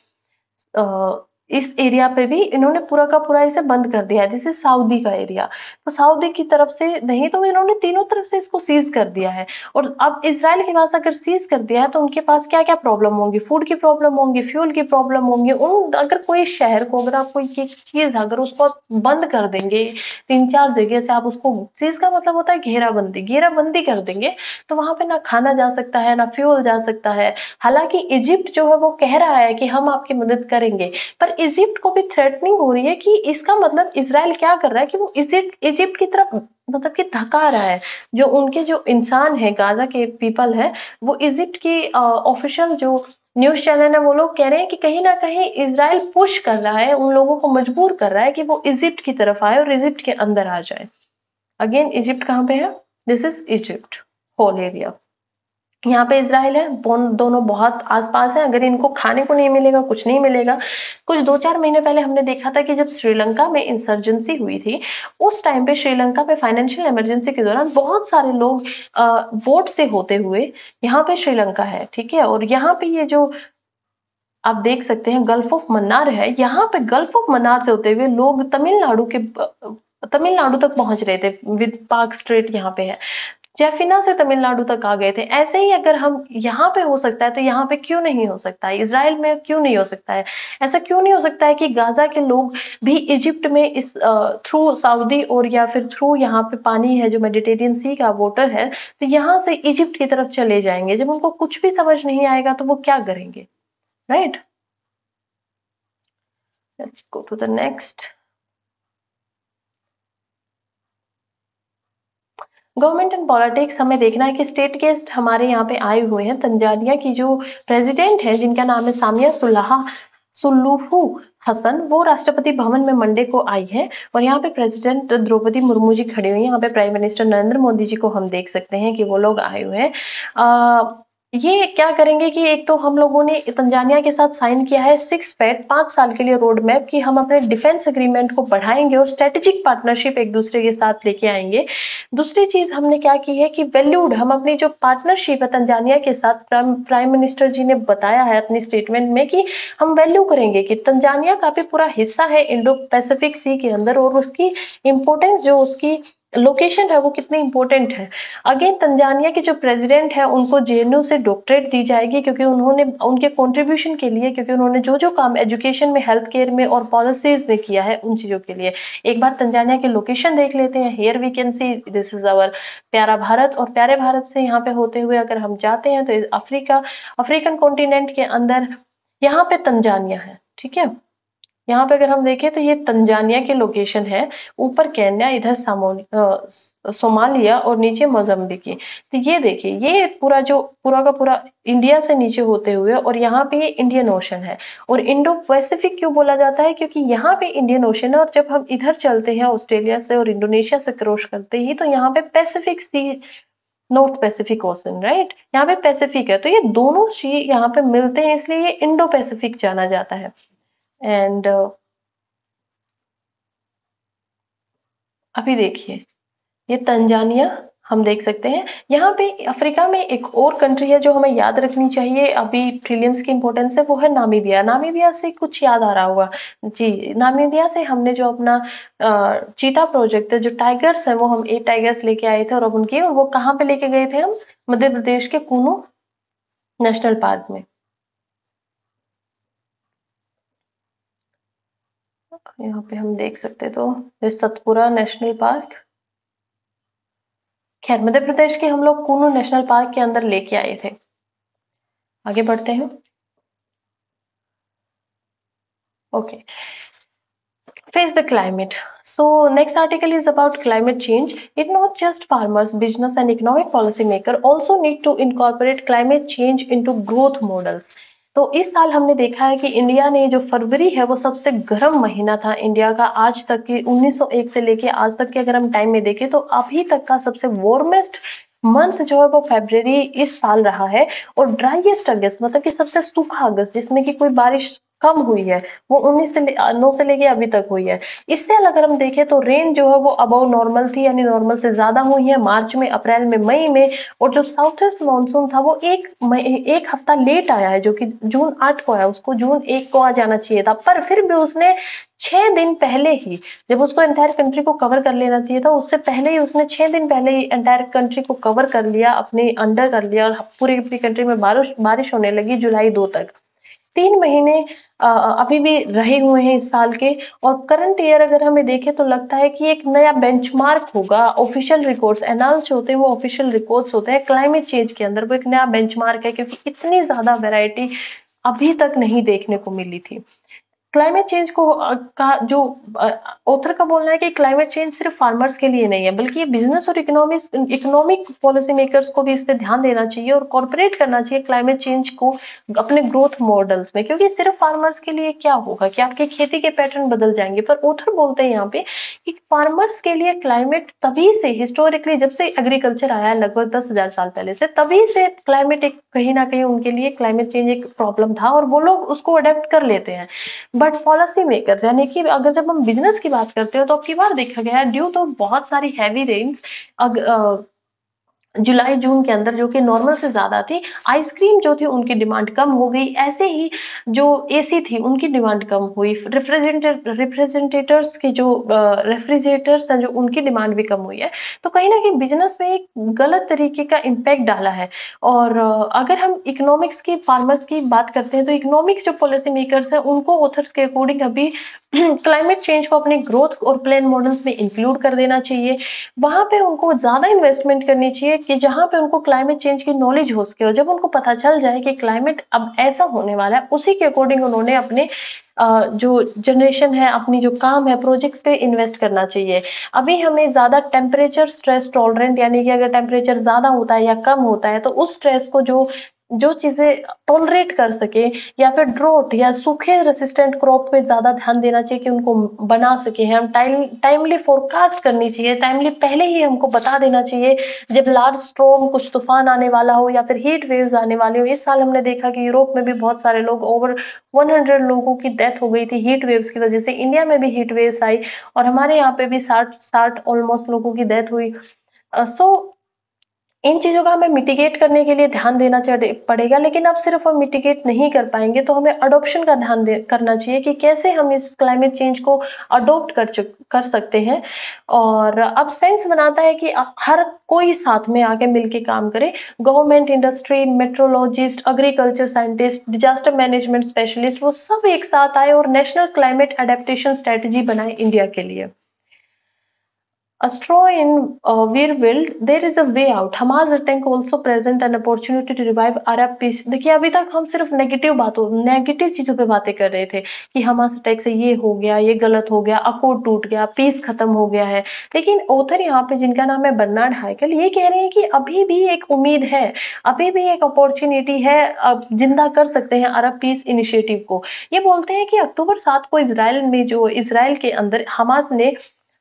इस एरिया पे भी इन्होंने पूरा का पूरा इसे बंद कर दिया है। दिस इज सऊदी का एरिया, तो सऊदी की तरफ से नहीं तो इन्होंने तीनों तरफ से इसको सीज कर दिया है। और अब इसराइल के पास अगर सीज कर दिया है तो उनके पास क्या क्या प्रॉब्लम होंगी, फूड की प्रॉब्लम होंगी, फ्यूल की प्रॉब्लम होंगी। उन अगर कोई शहर को, अगर आप कोई चीज अगर उसको आप बंद कर देंगे, तीन चार जगह से आप उसको, सीज का मतलब होता है घेराबंदी, घेराबंदी कर देंगे, तो वहां पे ना खाना जा सकता है, ना फ्यूल जा सकता है। हालांकि इजिप्ट जो है वो कह रहा है कि हम आपकी मदद करेंगे, पर इजिप्ट को भी थ्रेटनिंग हो रही है कि इसका मतलब इसराइल क्या कर रहा है कि वो इजिप्ट इजिप्ट की तरफ मतलब कि धका रहा है। जो उनके जो इंसान है, गाजा के पीपल है, वो इजिप्ट की ऑफिशियल जो न्यूज चैनल है, वो लोग कह रहे हैं कि कहीं ना कहीं इसराइल पुश कर रहा है, उन लोगों को मजबूर कर रहा है कि वो इजिप्ट की तरफ आए और इजिप्ट के अंदर आ जाए। अगेन इजिप्ट कहाँ पे है, this is Egypt whole area. यहाँ पे इसराइल है, दोनों बहुत आसपास है। अगर इनको खाने को नहीं मिलेगा, कुछ नहीं मिलेगा। कुछ 2-4 महीने पहले हमने देखा था कि जब श्रीलंका में इंसर्जेंसी हुई थी, उस टाइम पे श्रीलंका पे फाइनेंशियल इमरजेंसी के दौरान बहुत सारे लोग बोट से होते हुए, यहाँ पे श्रीलंका है, ठीक है, और यहाँ पे ये जो आप देख सकते हैं गल्फ ऑफ मन्नार है, यहाँ पे गल्फ ऑफ मन्नार से होते हुए लोग तमिलनाडु तक पहुंच रहे थे, विद पार्क स्ट्रेट यहाँ पे है, जैफिना से तमिलनाडु तक आ गए थे। ऐसे ही अगर हम यहाँ पे हो सकता है तो यहाँ पे क्यों नहीं हो सकता है, इसराइल में क्यों नहीं हो सकता है? ऐसा क्यों नहीं हो सकता है कि गाजा के लोग भी इजिप्ट में इस थ्रू सऊदी और या फिर थ्रू यहाँ पे पानी है जो मेडिटेरियन सी का वाटर है, तो यहाँ से इजिप्ट की तरफ चले जाएंगे। जब उनको कुछ भी समझ नहीं आएगा तो वो क्या करेंगे, right? Let's go to the next. Government and politics हमें देखना है कि स्टेट गेस्ट हमारे यहाँ पे आए हुए हैं। तंजानिया की जो प्रेसिडेंट है, जिनका नाम है सामिया सुलूहू हसन, वो राष्ट्रपति भवन में मंडे को आई है, और यहाँ पे प्रेसिडेंट द्रौपदी मुर्मू जी खड़ी हुई हैं। यहाँ पे प्राइम मिनिस्टर नरेंद्र मोदी जी को हम देख सकते हैं कि वो लोग आए हुए हैं। ये क्या करेंगे कि एक तो हम लोगों ने तंजानिया के साथ साइन किया है 6 पैड 5 साल के लिए रोड मैप, कि हम अपने डिफेंस एग्रीमेंट को बढ़ाएंगे और स्ट्रेटेजिक पार्टनरशिप एक दूसरे के साथ लेके आएंगे। दूसरी चीज हमने क्या की है कि वैल्यूड, हम अपनी जो पार्टनरशिप है तंजानिया के साथ, प्राइम मिनिस्टर जी ने बताया है अपनी स्टेटमेंट में कि हम वैल्यू करेंगे कि तंजानिया काफी पूरा हिस्सा है इंडो पैसिफिक सी के अंदर, और उसकी इम्पोर्टेंस, जो उसकी लोकेशन है वो कितनी इंपॉर्टेंट है। अगेन तंजानिया के जो प्रेसिडेंट है उनको जेएनयू से डॉक्टरेट दी जाएगी, क्योंकि उन्होंने उनके कंट्रीब्यूशन के लिए, क्योंकि उन्होंने जो जो काम एजुकेशन में, हेल्थ केयर में और पॉलिसीज में किया है, उन चीजों के लिए। एक बार तंजानिया की लोकेशन देख लेते हैं। Here we can see this is our प्यारा भारत, और प्यारे भारत से यहाँ पे होते हुए अगर हम जाते हैं तो अफ्रीकन कॉन्टिनेंट के अंदर यहाँ पे तंजानिया है, ठीक है। यहाँ पे अगर हम देखें तो ये तंजानिया की लोकेशन है, ऊपर केन्या, इधर सोमालिया और नीचे मोजाम्बिकी। तो ये देखिए, ये पूरा जो पूरा का पूरा इंडिया से नीचे होते हुए, और यहाँ पे ये इंडियन ओशन है। और इंडो पैसिफिक क्यों बोला जाता है, क्योंकि यहाँ पे इंडियन ओशन है, और जब हम इधर चलते हैं ऑस्ट्रेलिया से और इंडोनेशिया से क्रॉस करते ही, तो यहाँ पे पैसिफिक सी, नॉर्थ पैसिफिक ओशन, राइट, यहाँ पे पैसिफिक है, तो ये दोनों सी यहाँ पे मिलते हैं, इसलिए ये इंडो पैसिफिक जाना जाता है। एंड अभी देखिए, ये तंजानिया हम देख सकते हैं। यहाँ पे अफ्रीका में एक और कंट्री है जो हमें याद रखनी चाहिए, अभी प्रीलिम्स की इंपॉर्टेंस है, वो है नामीबिया। नामीबिया से कुछ याद आ रहा होगा जी, नामीबिया से हमने जो अपना चीता प्रोजेक्ट है, जो टाइगर्स है, वो हम 8 टाइगर्स लेके आए थे, और अब उनकी, और वो कहाँ पे लेके गए थे हम, मध्य प्रदेश के कूनू नेशनल पार्क में। यहाँ पे हम देख सकते, तो ये सतपुरा नेशनल पार्क, खैर मध्य प्रदेश के हम लोग कूनू नेशनल पार्क के अंदर लेके आए थे। आगे बढ़ते हैं। Okay, Face the climate. So next article is about climate change. It not just farmers, business and economic policymaker also need to incorporate climate change into growth models. तो इस साल हमने देखा है कि इंडिया ने जो फरवरी है वो सबसे गर्म महीना था इंडिया का आज तक की 1901 से लेके आज तक के अगर हम टाइम में देखें तो अभी तक का सबसे वार्मेस्ट मंथ जो है वो फरवरी इस साल रहा है। और ड्राइएस्ट अगस्त मतलब कि सबसे सूखा अगस्त जिसमें कि कोई बारिश कम हुई है वो 9 से लेके अभी तक हुई है। इससे अगर हम देखें तो रेन जो है वो अबव नॉर्मल थी यानी नॉर्मल से ज्यादा हुई है मार्च में, अप्रैल में, मई में। और जो साउथ वेस्ट मानसून था वो एक हफ्ता लेट आया है जो कि जून 8 को आया, उसको जून 1 को आ जाना चाहिए था, पर फिर भी उसने 6 दिन पहले ही, जब उसको एंटायर कंट्री को कवर कर लेना चाहिए था उससे पहले ही उसने 6 दिन पहले ही एंटायर कंट्री को कवर कर लिया, अपने अंडर कर लिया और पूरी पूरी कंट्री में बारिश होने लगी जुलाई 2 तक। 3 महीने अभी भी रहे हुए हैं इस साल के। और करंट ईयर अगर हमें देखें तो लगता है कि एक नया बेंचमार्क होगा। ऑफिशियल रिकॉर्ड्स अनाउंस होते हैं, वो ऑफिशियल रिकॉर्ड्स होते हैं क्लाइमेट चेंज के अंदर, वो एक नया बेंचमार्क है क्योंकि इतनी ज्यादा वैरायटी अभी तक नहीं देखने को मिली थी। क्लाइमेट चेंज को का जो ऑथर का बोलना है कि क्लाइमेट चेंज सिर्फ फार्मर्स के लिए नहीं है बल्कि ये बिजनेस और इकोनॉमिक पॉलिसी मेकर्स को भी इस पे ध्यान देना चाहिए और कॉर्पोरेट करना चाहिए क्लाइमेट चेंज को अपने ग्रोथ मॉडल्स में। क्योंकि सिर्फ फार्मर्स के लिए क्या होगा कि आपके खेती के पैटर्न बदल जाएंगे, पर ऑथर बोलते हैं यहाँ पे कि फार्मर्स के लिए क्लाइमेट तभी से हिस्टोरिकली जब से एग्रीकल्चर आया लगभग 10,000 साल पहले से तभी से क्लाइमेट एक कहीं ना कहीं उनके लिए क्लाइमेट चेंज एक प्रॉब्लम था और वो लोग उसको अडेप्ट कर लेते हैं। बट पॉलिसी मेकर्स यानी कि अगर जब हम बिजनेस की बात करते हो तो अब की बार देखा गया है ड्यू तो बहुत सारी हैवी रेन्स जुलाई जून के अंदर जो कि नॉर्मल से ज्यादा थी, आइसक्रीम जो थी उनकी डिमांड कम हो गई, ऐसे ही जो एसी थी उनकी डिमांड कम हुई, रिफ्रिजरेटर्स की जो रेफ्रिजरेटर्स हैं जो उनकी डिमांड भी कम हुई है। तो कहीं ना कहीं बिजनेस में एक गलत तरीके का इम्पैक्ट डाला है। और अगर हम इकोनॉमिक्स की फार्मर्स की बात करते हैं तो इकोनॉमिक्स जो पॉलिसी मेकर्स हैं उनको ऑथर्स के अकॉर्डिंग अभी क्लाइमेट चेंज को अपने ग्रोथ और प्लान मॉडल्स में इंक्लूड कर देना चाहिए। वहां पे उनको ज्यादा इन्वेस्टमेंट करनी चाहिए कि जहां पे उनको क्लाइमेट चेंज की नॉलेज हो सके और जब उनको पता चल जाए कि क्लाइमेट अब ऐसा होने वाला है उसी के अकॉर्डिंग उन्होंने अपने जो जनरेशन है अपनी जो काम है प्रोजेक्ट्स पे इन्वेस्ट करना चाहिए। अभी हमें ज्यादा टेम्परेचर स्ट्रेस टॉलरेंट यानी कि अगर टेम्परेचर ज्यादा होता है या कम होता है तो उस स्ट्रेस को जो जो चीजें टॉलरेट कर सके या फिर ड्रोट या सूखे रेसिस्टेंट क्रॉप पे ज्यादा ध्यान देना चाहिए कि उनको बना सके। हम टाइमली फोरकास्ट करनी चाहिए, टाइमली पहले ही हमको बता देना चाहिए जब लार्ज स्ट्रॉम कुछ तूफान आने वाला हो या फिर हीट वेव्स आने वाले हो। इस साल हमने देखा कि यूरोप में भी बहुत सारे लोग ओवर 100 लोगों की डेथ हो गई थी हीट वेव्स की वजह से। इंडिया में भी हीट वेव्स आई और हमारे यहाँ पे भी 60 ऑलमोस्ट लोगों की डेथ हुई। सो इन चीजों का हमें मिटिगेट करने के लिए ध्यान देना पड़ेगा, लेकिन अब सिर्फ हम मिटिगेट नहीं कर पाएंगे तो हमें अडॉप्शन का करना चाहिए कि कैसे हम इस क्लाइमेट चेंज को अडॉप्ट कर सकते हैं। और अब सेंस बनाता है कि हर कोई साथ में आके मिलके काम करे। Government, industry, metrologist, agriculture scientist, disaster management specialist वो सब एक साथ आए और नेशनल क्लाइमेट अडेप्टेशन स्ट्रेटेजी बनाए इंडिया के लिए। A straw in Weirwild, there is a way out. Hamas attack also present an opportunity to revive Arab peace. देखिए अभी तक हम सिर्फ नेगेटिव चीजों पे बातें कर रहे थे कि हमास अटैक से ये हो गया, ये गलत हो गया, अकोड टूट गया, पीस खत्म हो गया है। लेकिन ऑथर यहाँ पे जिनका नाम है बर्नार्ड हाइकल ये कह रहे हैं कि अभी भी एक उम्मीद है, अभी भी एक अपॉर्चुनिटी है, अब जिंदा कर सकते हैं अरब पीस इनिशिएटिव को। ये बोलते हैं कि अक्टूबर 7 को इसराइल के अंदर हमास ने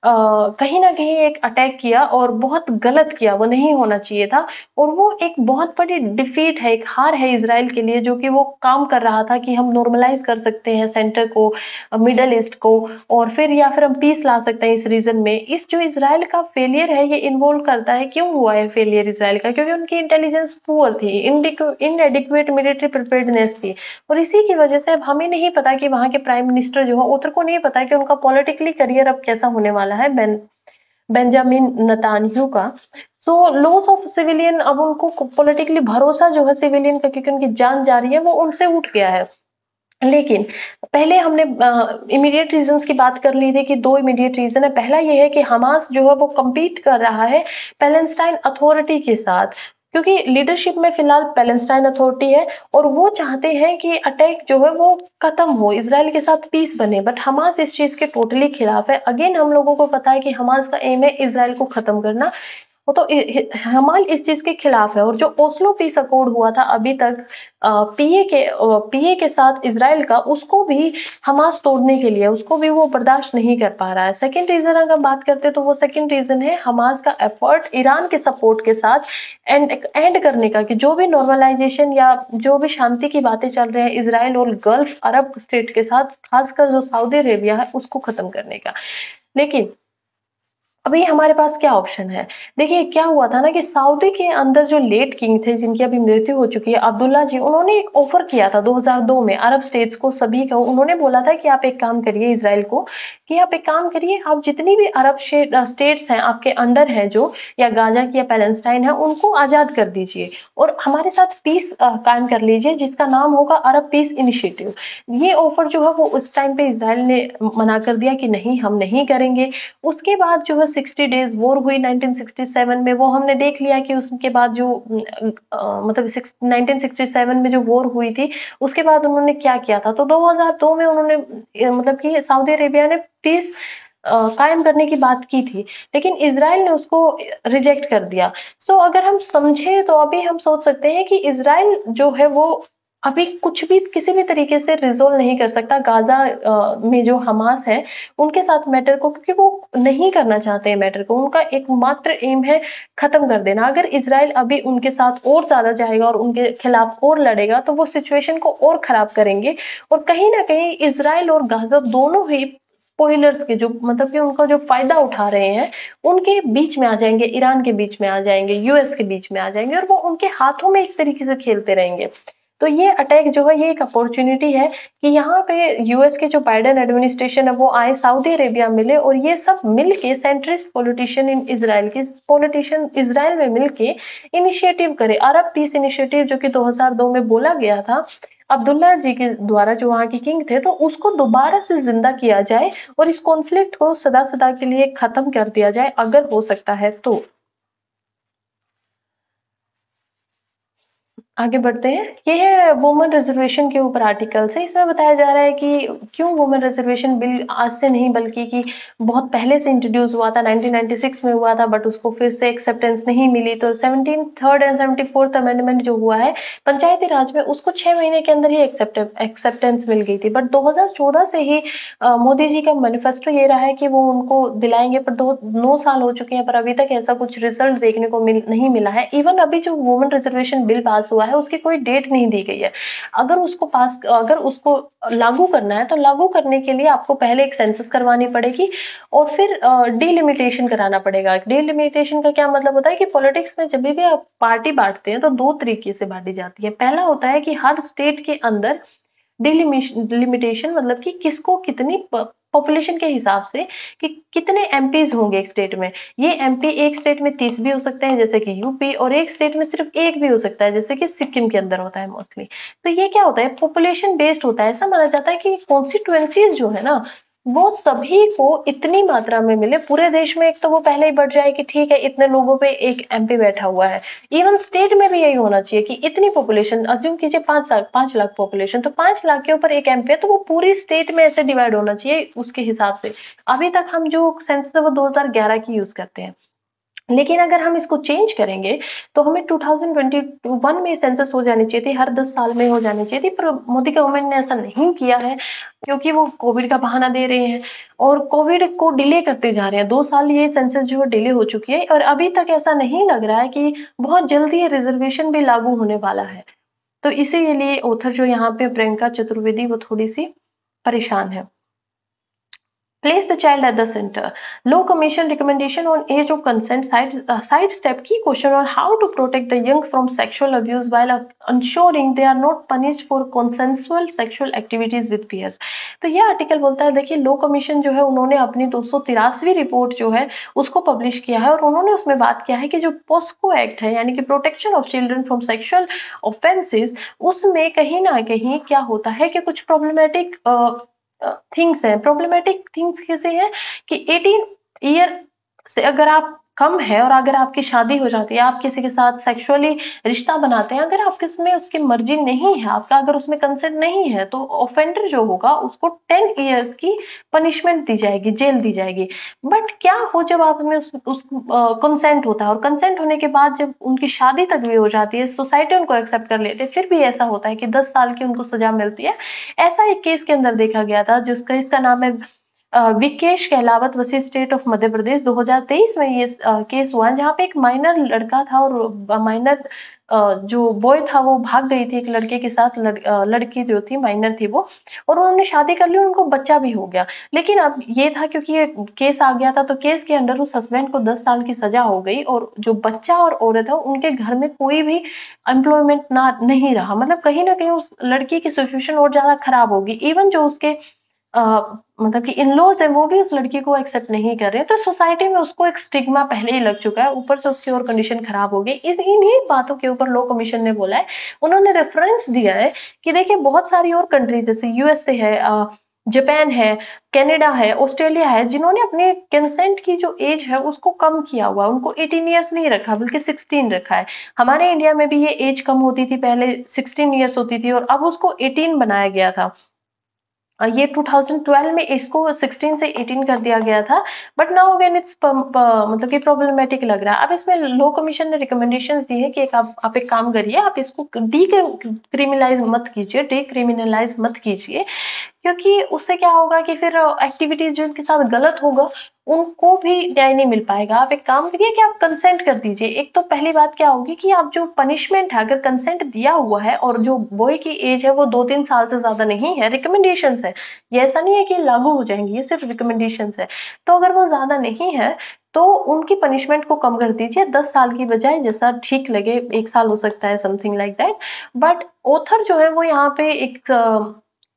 कहीं ना कहीं एक अटैक किया और बहुत गलत किया, वो नहीं होना चाहिए था। और वो एक बहुत बड़ी डिफीट है, एक हार है इसराइल के लिए जो कि वो काम कर रहा था कि हम नॉर्मलाइज कर सकते हैं सेंटर को, मिडल ईस्ट को, और फिर या फिर हम पीस ला सकते हैं इस रीजन में। इस जो इसराइल का फेलियर है ये इन्वॉल्व करता है, क्यों हुआ है फेलियर इसराइल का? क्योंकि उनकी इंटेलिजेंस पुअर थी, इनएडिक्वेट मिलिट्री प्रिपेयर्डनेस थी। और इसी की वजह से अब हमें नहीं पता कि वहां के प्राइम मिनिस्टर जो है उतर को नहीं पता कि उनका पॉलिटिकली करियर अब कैसा होने वाला है बेंजामिन नेतान्याहू का। सो लॉस ऑफ सिविलियन, अब उनको पॉलिटिकली भरोसा जो है सिविलियन का क्योंकि उनकी जान जा रही है वो उनसे उठ गया है। लेकिन पहले हमने इमीडिएट रीजंस की बात कर ली थी कि 2 इमीडिएट रीजन है। पहला ये है कि हमास जो है वो कम्पीट कर रहा है पैलेस्टाइन अथॉरिटी के साथ क्योंकि लीडरशिप में फिलहाल पैलेस्टाइन अथॉरिटी है और वो चाहते हैं कि अटैक जो है वो खत्म हो, इसराइल के साथ पीस बने, बट हमास इस चीज के टोटली खिलाफ है। अगेन हम लोगों को पता है कि हमास का एम है इसराइल को खत्म करना, वो तो हमाल इस चीज के खिलाफ है। और जो ओस्लो पीस अकॉर्ड हुआ था अभी तक पीए के साथ इसराइल का, उसको भी हमास तोड़ने के लिए, उसको भी वो बर्दाश्त नहीं कर पा रहा है। सेकंड रीजन अगर बात करते हैं तो वो सेकंड रीजन है हमास का एफर्ट ईरान के सपोर्ट के साथ एंड करने का, कि जो भी नॉर्मलाइजेशन या जो भी शांति की बातें चल रहे हैं इसराइल और गल्फ अरब स्टेट के साथ, खासकर जो सऊदी अरेबिया है, उसको खत्म करने का। लेकिन अभी हमारे पास क्या ऑप्शन है? देखिए क्या हुआ था ना कि सऊदी के अंदर जो लेट किंग थे, जिनकी अभी मृत्यु हो चुकी है, अब्दुल्ला जी, उन्होंने एक ऑफर किया था 2002 में अरब स्टेट्स को, सभी को उन्होंने बोला था कि आप एक काम करिए इसराइल को, कि आप एक काम करिए, आप जितनी भी अरब स्टेट्स हैं आपके अंडर हैं जो, या गाजा की या पैलेस्टाइन है, उनको आजाद कर दीजिए और हमारे साथ पीस कायम कर लीजिए, जिसका नाम होगा अरब पीस इनिशिएटिव। ये ऑफर जो है वो उस टाइम पे इसराइल ने मना कर दिया कि नहीं, हम नहीं करेंगे। उसके बाद जो है 60 डेज वॉर हुई 1967 में, वो हमने देख लिया कि उसके बाद जो मतलब 1967 में जो वॉर हुई थी, उसके बाद उन्होंने क्या किया था। तो 2002 में उन्होंने मतलब कि सऊदी अरेबिया ने पीस कायम करने की बात की थी, लेकिन इसराइल ने उसको रिजेक्ट कर दिया। सो अगर हम समझे तो अभी हम सोच सकते हैं कि इसराइल जो है वो अभी कुछ भी किसी भी तरीके से रिजोल्व नहीं कर सकता गाजा में जो हमास है उनके साथ मैटर को, क्योंकि वो नहीं करना चाहते हैं मैटर को। उनका एकमात्र एम है खत्म कर देना। अगर इसराइल अभी उनके साथ और ज्यादा जाएगा और उनके खिलाफ और लड़ेगा तो वो सिचुएशन को और खराब करेंगे, और कहीं ना कहीं इसराइल और गाजा दोनों ही स्पॉइलर्स के, जो मतलब कि उनका जो फायदा उठा रहे हैं, उनके बीच में आ जाएंगे, ईरान के बीच में आ जाएंगे, यूएस के बीच में आ जाएंगे, और वो उनके हाथों में एक तरीके से खेलते रहेंगे। तो ये अटैक जो है ये एक अपॉर्चुनिटी है कि यहाँ पे यूएस के जो बाइडेन एडमिनिस्ट्रेशन है वो आए, सऊदी अरेबिया मिले, और ये सब मिलके सेंट्रिस्ट पॉलिटिशियन इन इसराइल की पॉलिटिशियन इसराइल में मिलके इनिशिएटिव करे, अरब पीस इनिशिएटिव, जो कि 2002 में बोला गया था अब्दुल्ला जी के द्वारा, जो वहां के किंग थे, तो उसको दोबारा से जिंदा किया जाए और इस कॉन्फ्लिक्ट को सदा सदा के लिए खत्म कर दिया जाए, अगर हो सकता है तो। आगे बढ़ते हैं। ये है वुमेन रिजर्वेशन के ऊपर आर्टिकल्स है। इसमें बताया जा रहा है कि क्यों वुमेन रिजर्वेशन बिल आज से नहीं बल्कि कि बहुत पहले से इंट्रोड्यूस हुआ था, 1996 में हुआ था, बट उसको फिर से एक्सेप्टेंस नहीं मिली। तो 17 थर्ड एंड 74th अमेंडमेंट जो हुआ है पंचायती राज में, उसको 6 महीने के अंदर ही एक्सेप्टेंस मिल गई थी। बट 2014 से ही मोदी जी का मैनिफेस्टो ये रहा है कि वो उनको दिलाएंगे, पर 9 साल हो चुके हैं, पर अभी तक ऐसा कुछ रिजल्ट देखने को नहीं मिला है। इवन अभी जो वुमेन रिजर्वेशन बिल पास हुआ है उसकी कोई डेट नहीं दी गई है। अगर उसको लागू करना है तो लागू करने के लिए आपको पहले एक सेंसस करवानी पड़ेगी और फिर डिलिमिटेशन कराना पड़ेगा। डिलिमिटेशन का क्या मतलब होता है कि पॉलिटिक्स में जब भी आप पार्टी बांटते हैं तो दो तरीके से बांटी जाती है। पहला होता है कि हर स्टेट के अंदर डिलिमिटेशन, मतलब कि किसको कितनी पॉपुलेशन के हिसाब से कि कितने एमपीज होंगे एक स्टेट में। ये एमपी एक स्टेट में 30 भी हो सकते हैं जैसे कि यूपी, और एक स्टेट में सिर्फ एक भी हो सकता है जैसे कि सिक्किम के अंदर होता है मोस्टली। तो ये क्या होता है, पॉपुलेशन बेस्ड होता है। ऐसा माना जाता है कि कॉन्स्टिट्युएंसीज जो है ना वो सभी को इतनी मात्रा में मिले पूरे देश में। एक तो वो पहले ही बढ़ जाए कि ठीक है इतने लोगों पे एक एमपी बैठा हुआ है। इवन स्टेट में भी यही होना चाहिए कि इतनी पॉपुलेशन, अज्यूम कीजिए 5 लाख पॉपुलेशन, तो 5 लाख के ऊपर एक एमपी है, तो वो पूरी स्टेट में ऐसे डिवाइड होना चाहिए उसके हिसाब से। अभी तक हम जो सेंसस है वो 2011 की यूज करते हैं, लेकिन अगर हम इसको चेंज करेंगे तो हमें 2021 में सेंसस हो जानी चाहिए थी, हर 10 साल में हो जानी चाहिए थी। पर मोदी गवर्नमेंट ने ऐसा नहीं किया है क्योंकि वो कोविड का बहाना दे रहे हैं और कोविड को डिले करते जा रहे हैं। 2 साल ये सेंसस जो है डिले हो चुकी है और अभी तक ऐसा नहीं लग रहा है कि बहुत जल्दी ये रिजर्वेशन भी लागू होने वाला है। तो इसीलिए ऑथर जो यहाँ पे प्रियंका चतुर्वेदी वो थोड़ी सी परेशान है। Place the child at the center. Law Commission recommendation on age of consent sidestep key question on how to protect the young from sexual abuse while ensuring they are not punished for consensual sexual activities with peers. तो ये article बोलता है, देखिए लो commission जो है उन्होंने अपनी 283वीं report जो है उसको पब्लिश किया है और उन्होंने उसमें बात किया है कि जो पोस्को एक्ट है यानी कि protection of children from sexual offences, उसमें कहीं ना कहीं क्या होता है कि कुछ प्रॉब्लमेटिक थिंग्स हैं। प्रॉब्लमेटिक थिंग्स कैसे हैं कि 18 ईयर से अगर आप कम है और अगर आपकी शादी हो जाती है, आप किसी के साथ सेक्सुअली रिश्ता बनाते हैं, अगर आपके उसमें उसकी मर्जी नहीं है, आपका अगर उसमें कंसेंट नहीं है, तो ऑफेंडर जो होगा उसको 10 इयर्स की पनिशमेंट दी जाएगी, जेल दी जाएगी। बट क्या हो जब आप में उस कंसेंट होता है, और कंसेंट होने के बाद जब उनकी शादी तक भी हो जाती है, सोसाइटी उनको एक्सेप्ट कर लेती है, फिर भी ऐसा होता है कि 10 साल की उनको सजा मिलती है। ऐसा एक केस के अंदर देखा गया था, जिसका इसका नाम है विकेश कहलावत वसी स्टेट ऑफ मध्य प्रदेश। 2023 में ये केस हुआ, जहाँ पे एक माइनर लड़का था और माइनर जो बॉय था वो भाग गई थी एक लड़के के साथ, लड़की जो थी माइनर थी वो, और उन्होंने शादी कर ली, उनको बच्चा भी हो गया। लेकिन अब ये था, क्योंकि ये केस आ गया था, तो केस के अंडर उस हस्बैंड को 10 साल की सजा हो गई, और जो बच्चा और औरत है उनके घर में कोई भी एम्प्लॉयमेंट ना नहीं रहा। मतलब कहीं ना कहीं उस लड़की की सिचुएशन और ज्यादा खराब होगी। इवन जो उसके अ, मतलब कि इन-लॉज़ हैं, वो भी उस लड़की को एक्सेप्ट नहीं कर रहे हैं, तो सोसाइटी में उसको एक स्टिग्मा पहले ही लग चुका है, ऊपर से उसकी और कंडीशन खराब हो गई। इस इन्हीं बातों के ऊपर लॉ कमीशन ने बोला है, उन्होंने रेफरेंस दिया है कि देखिए बहुत सारी और कंट्रीज जैसे यूएसए है, जापान है, कनाडा है, ऑस्ट्रेलिया है, जिन्होंने अपने कंसेंट की जो एज है उसको कम किया हुआ है, उनको 18 इयर्स नहीं रखा बल्कि 16 रखा है। हमारे इंडिया में भी ये एज कम होती थी, पहले 16 इयर्स होती थी और अब उसको 18 बनाया गया था। ये 2012 में इसको 16 से 18 कर दिया गया था, बट नाउ अगेन इट्स मतलब कि प्रॉब्लमेटिक लग रहा है। अब इसमें लॉ कमीशन ने रिकमेंडेशन दी है कि आप एक काम करिए, आप इसको डीक्रिमिनलाइज मत कीजिए, डीक्रिमिनलाइज मत कीजिए, क्योंकि उससे क्या होगा कि फिर एक्टिविटीज जो इनके साथ गलत होगा उनको भी न्याय नहीं मिल पाएगा। आप एक काम करिए कि आप कंसेंट कर दीजिए। एक तो पहली बात क्या होगी कि आप जो पनिशमेंट है, अगर कंसेंट दिया हुआ है और जो बॉय की एज है वो 2-3 साल से ज्यादा नहीं है, रिकमेंडेशन है, ये ऐसा नहीं है कि लागू हो जाएंगी, ये सिर्फ रिकमेंडेशन है। तो अगर वो ज्यादा नहीं है तो उनकी पनिशमेंट को कम कर दीजिए, 10 साल की बजाय, जैसा ठीक लगे, 1 साल हो सकता है, something like that. But author जो है वो यहाँ पे एक